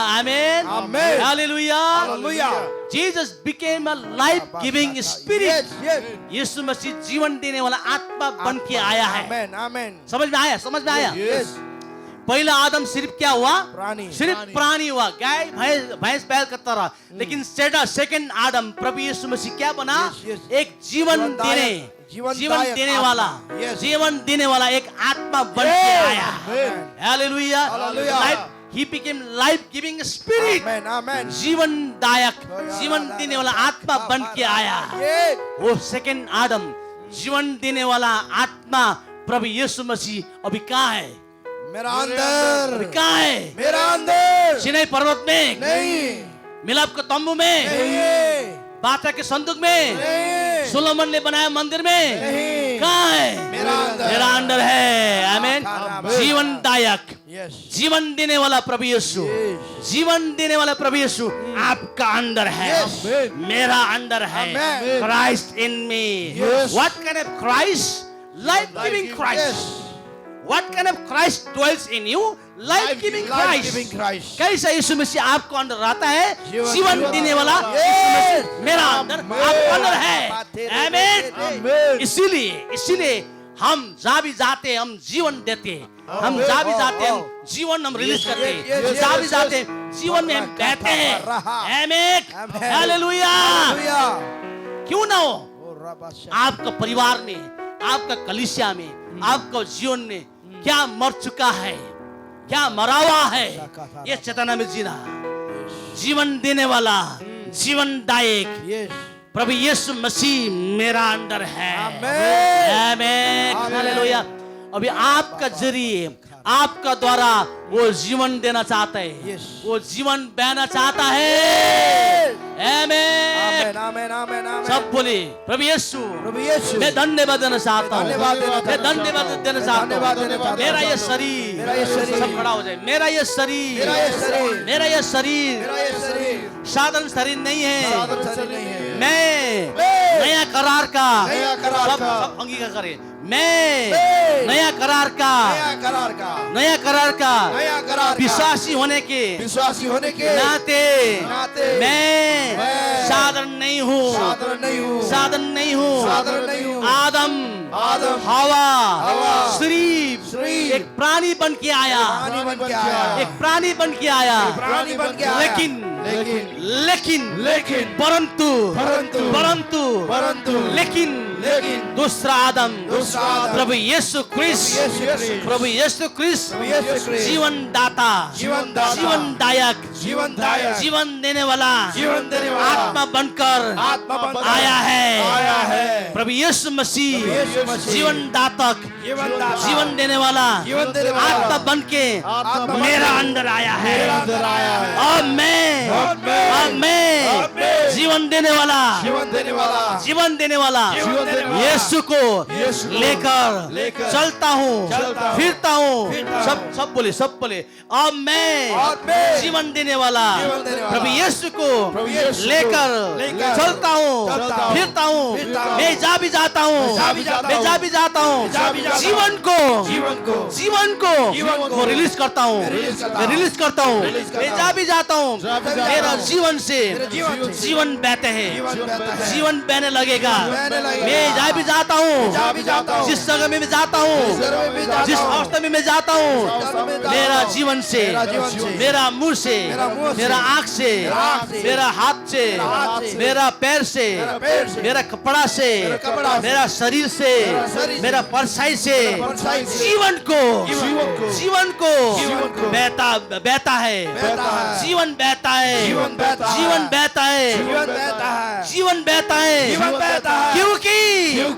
आमेन, Amen. Hallelujah. Hallelujah. Jesus became a life giving spirit. यीशु मसीह जीवन देने वाला आत्मा बन के आया है। Amen. Amen. समझ में आया? Yes. पहला आदम सिर्फ क्या हुआ? प्राणी। सिर्फ प्राणी हुआ, गाय भैंस बैल की तरह। लेकिन सेकंड आदम प्रभु यीशु मसीह क्या बना? Yes. एक जीवन देने वाला एक आत्मा बन के आया। Hallelujah. Hallelujah. He became life giving spirit. Amen. जीवन देने वाला आत्मा बन के आया। Yes. वो सेकंड आदम जीवन देने वाला आत्मा प्रभु यीशु मसीह अभी कहाँ है? मेरा अंदर। कहाँ है? मेरा अंदर। सिनै पर्वत में नहीं। मिलाप के तंबू में, नहीं। बादशाह के संदूक में, नहीं। सुलेमान ने बनाया मंदिर में, नहीं। कहाँ है? मेरा अंदर है। आमीन। जीवनदायक, Yes. जीवन देने वाला प्रभु यीशु, Yes. जीवन देने वाला प्रभु यीशु आपका अंदर है। Yes. मेरा अंदर है। Amen. Christ in me. Yes. What kind of Christ? Life giving Christ. Yes. What kind of Christ dwells in you? Life giving Christ. Life-giving Christ. कैसा यीशु मसीह आपको अंदर रहता है? जीवन जीवन देने वाला यीशु मसीह मेरा अंदर आपका अंदर है। आमीन। Amen. इसीलिए हम जहाँ भी जाते हैं हम जीवन देते हैं। हम जहाँ भी जाते हैं हम जीवन हम रिलीज करते हैं। जहाँ भी जाते हैं जीवन में हम बहते हैं। आमीन। हालेलुया। क्यों ना हो आपका परिवार में, आपका कलीसिया में, आपका जीवन में क्या मर चुका है, क्या मरा हुआ है, ये चेतना में जीना। जीवन देने वाला, जीवनदायक Yes. प्रभु यीशु मसीह मेरा अंदर है। Amen. आमीन। हालेलुया। अभी आपका जरिए, आपका द्वारा वो जीवन देना चाहता है। Yes. वो जीवन बहना चाहता है। आमीन। Amen. सब बोले प्रभु यीशु प्रभु यीशु। मैं धन्यवाद देना चाहता हूँ। धन्यवाद देना मैं धन्यवाद देना चाहता धन्यवाद देना हूँ। चाहता मेरा हूँ। ये शरीर, मेरा ये शरीर। सब खड़ा हो जाए। मेरा ये शरीर, मेरा ये शरीर। मेरा ये शरीर मेरा ये शरीर साधारण शरीर नहीं है। साधारण शरीर नहीं है। मैं मैं नया करार का, नया करार का। सब अंगीकार करें। मैं मैं नया करार का, नया करार का विश्वासी होने के नाते मैं साधारण नहीं हूँ। आदम हवा सिर्फ एक प्राणी बन के आया। एक प्राणी बन के आया। लेकिन परंतु लेकिन दूसरा आदम प्रभु यीशु ख्रिस्त जीवनदाता, जीवनदायक, जीवन देने वाला आत्मा बनकर आया है। प्रभु यीशु मसीह जीवनदातक, जीवन देने वाला आत्मा बन के मेरा अंदर आया है। और मैं जीवन देने वाला देने वाला, यीशु को यीशु को लेकर लेकर चलता हूँ, चलता हूँ, फिरता हूँ। फिरता सब बोले अब और मैं मैं जीवन देने वाला जीवन देने वाला प्रभु यीशु को प्रभु यीशु को लेकर लेकर चलता हूँ, चलता हूँ, फिरता हूँ, फिरता हूँ, मैं जा भी जाता हूँ, जा भी जाता मैं हूँ, जा भी जाता हूँ, जा भी जाता हूँ, जीवन को जीवन को जीवन को रिलीज करता हूँ, रिलीज करता मैं हूँ, रिलीज करता हूँ, रिलीज करता मैं हूँ, जा भी जाता हूँ। जा भी जाता मेरा हूँ, जीवन से मेरे जीवन से जीवन बहते हैं, जीवन बहता है, जीवन बहने लगेगा। बहने लगेगा। मैं जा भी जाता हूँ, जा भी जाता हूँ, जिस जगह में मैं जाता हूँ, जिस जगह में भी जाता जिस हूँ, अवस्था में मैं जाता हूँ, मेरा जीवन से, मेरा जीवन से, मेरा मुंह से, मेरा मुंह से, मेरा आँख से, मेरा आँख से, मेरा हाथ से, हाथ से, मेरा पैर से, मेरा पैर से, मेरा कपड़ा से, मेरा कपड़ा से, मेरा शरीर से, शरीर से, मेरा परछाई से परछाई से, जीवन को जीवन को बहता है, जीवन बहता है, जीवन बहता है, जीवन बहता है, जीवन बहता है, जीवन बहता है, जीवन बहता है, क्योंकि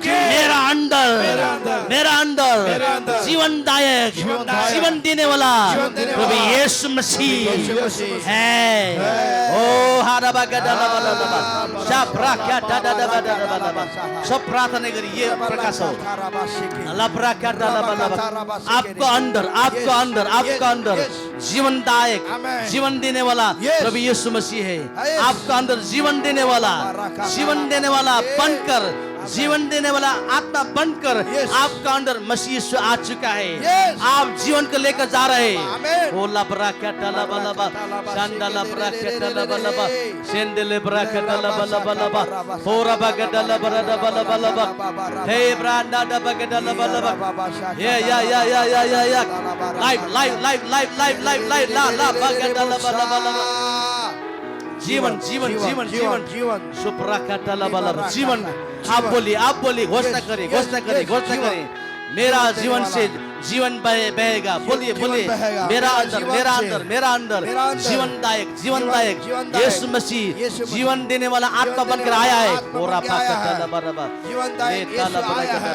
मेरा अंदर अंदर जीवनदायक जीवन देने वाला देने प्रभु वाला यीशु मसीह यीशु मसीह है। ओ हाराबा गडालाबालाबा शाब्रा क्या दादाबादाबालाबा सब प्रार्थना करिए प्रकाश हो लब्रा क्या दालाबालाबा आपको अंदर जीवनदायक जीवन देने वाला प्रभु यीशु मसीह है। आपका अंदर जीवन देने वाला बनकर जीवन देने वाला आत्मा बनकर आपका अंदर मसीह यीशु आ चुका है। आप जीवन को लेकर जा रहे हैं। ओ लब्रा क्या दालाबालाबा शांडा लब्रा क्या दालाबालाबा सेंडले ब्रा क्या दालाबालाबा फोराबा क्या दालाबालाबा हे ब्रांडा डबा क्या दालाबालाबा या लाइव ला बा क्या दालाबालाबा जीवन जीवन आप बोलिए घोषणा करें मेरा जीवन से जीवन बहेगा। बोलिए मेरा अंदर जीवनदायक यीशु मसीह जीवन देने वाला आत्मा बनकर आया है। जीवनदायक आया है।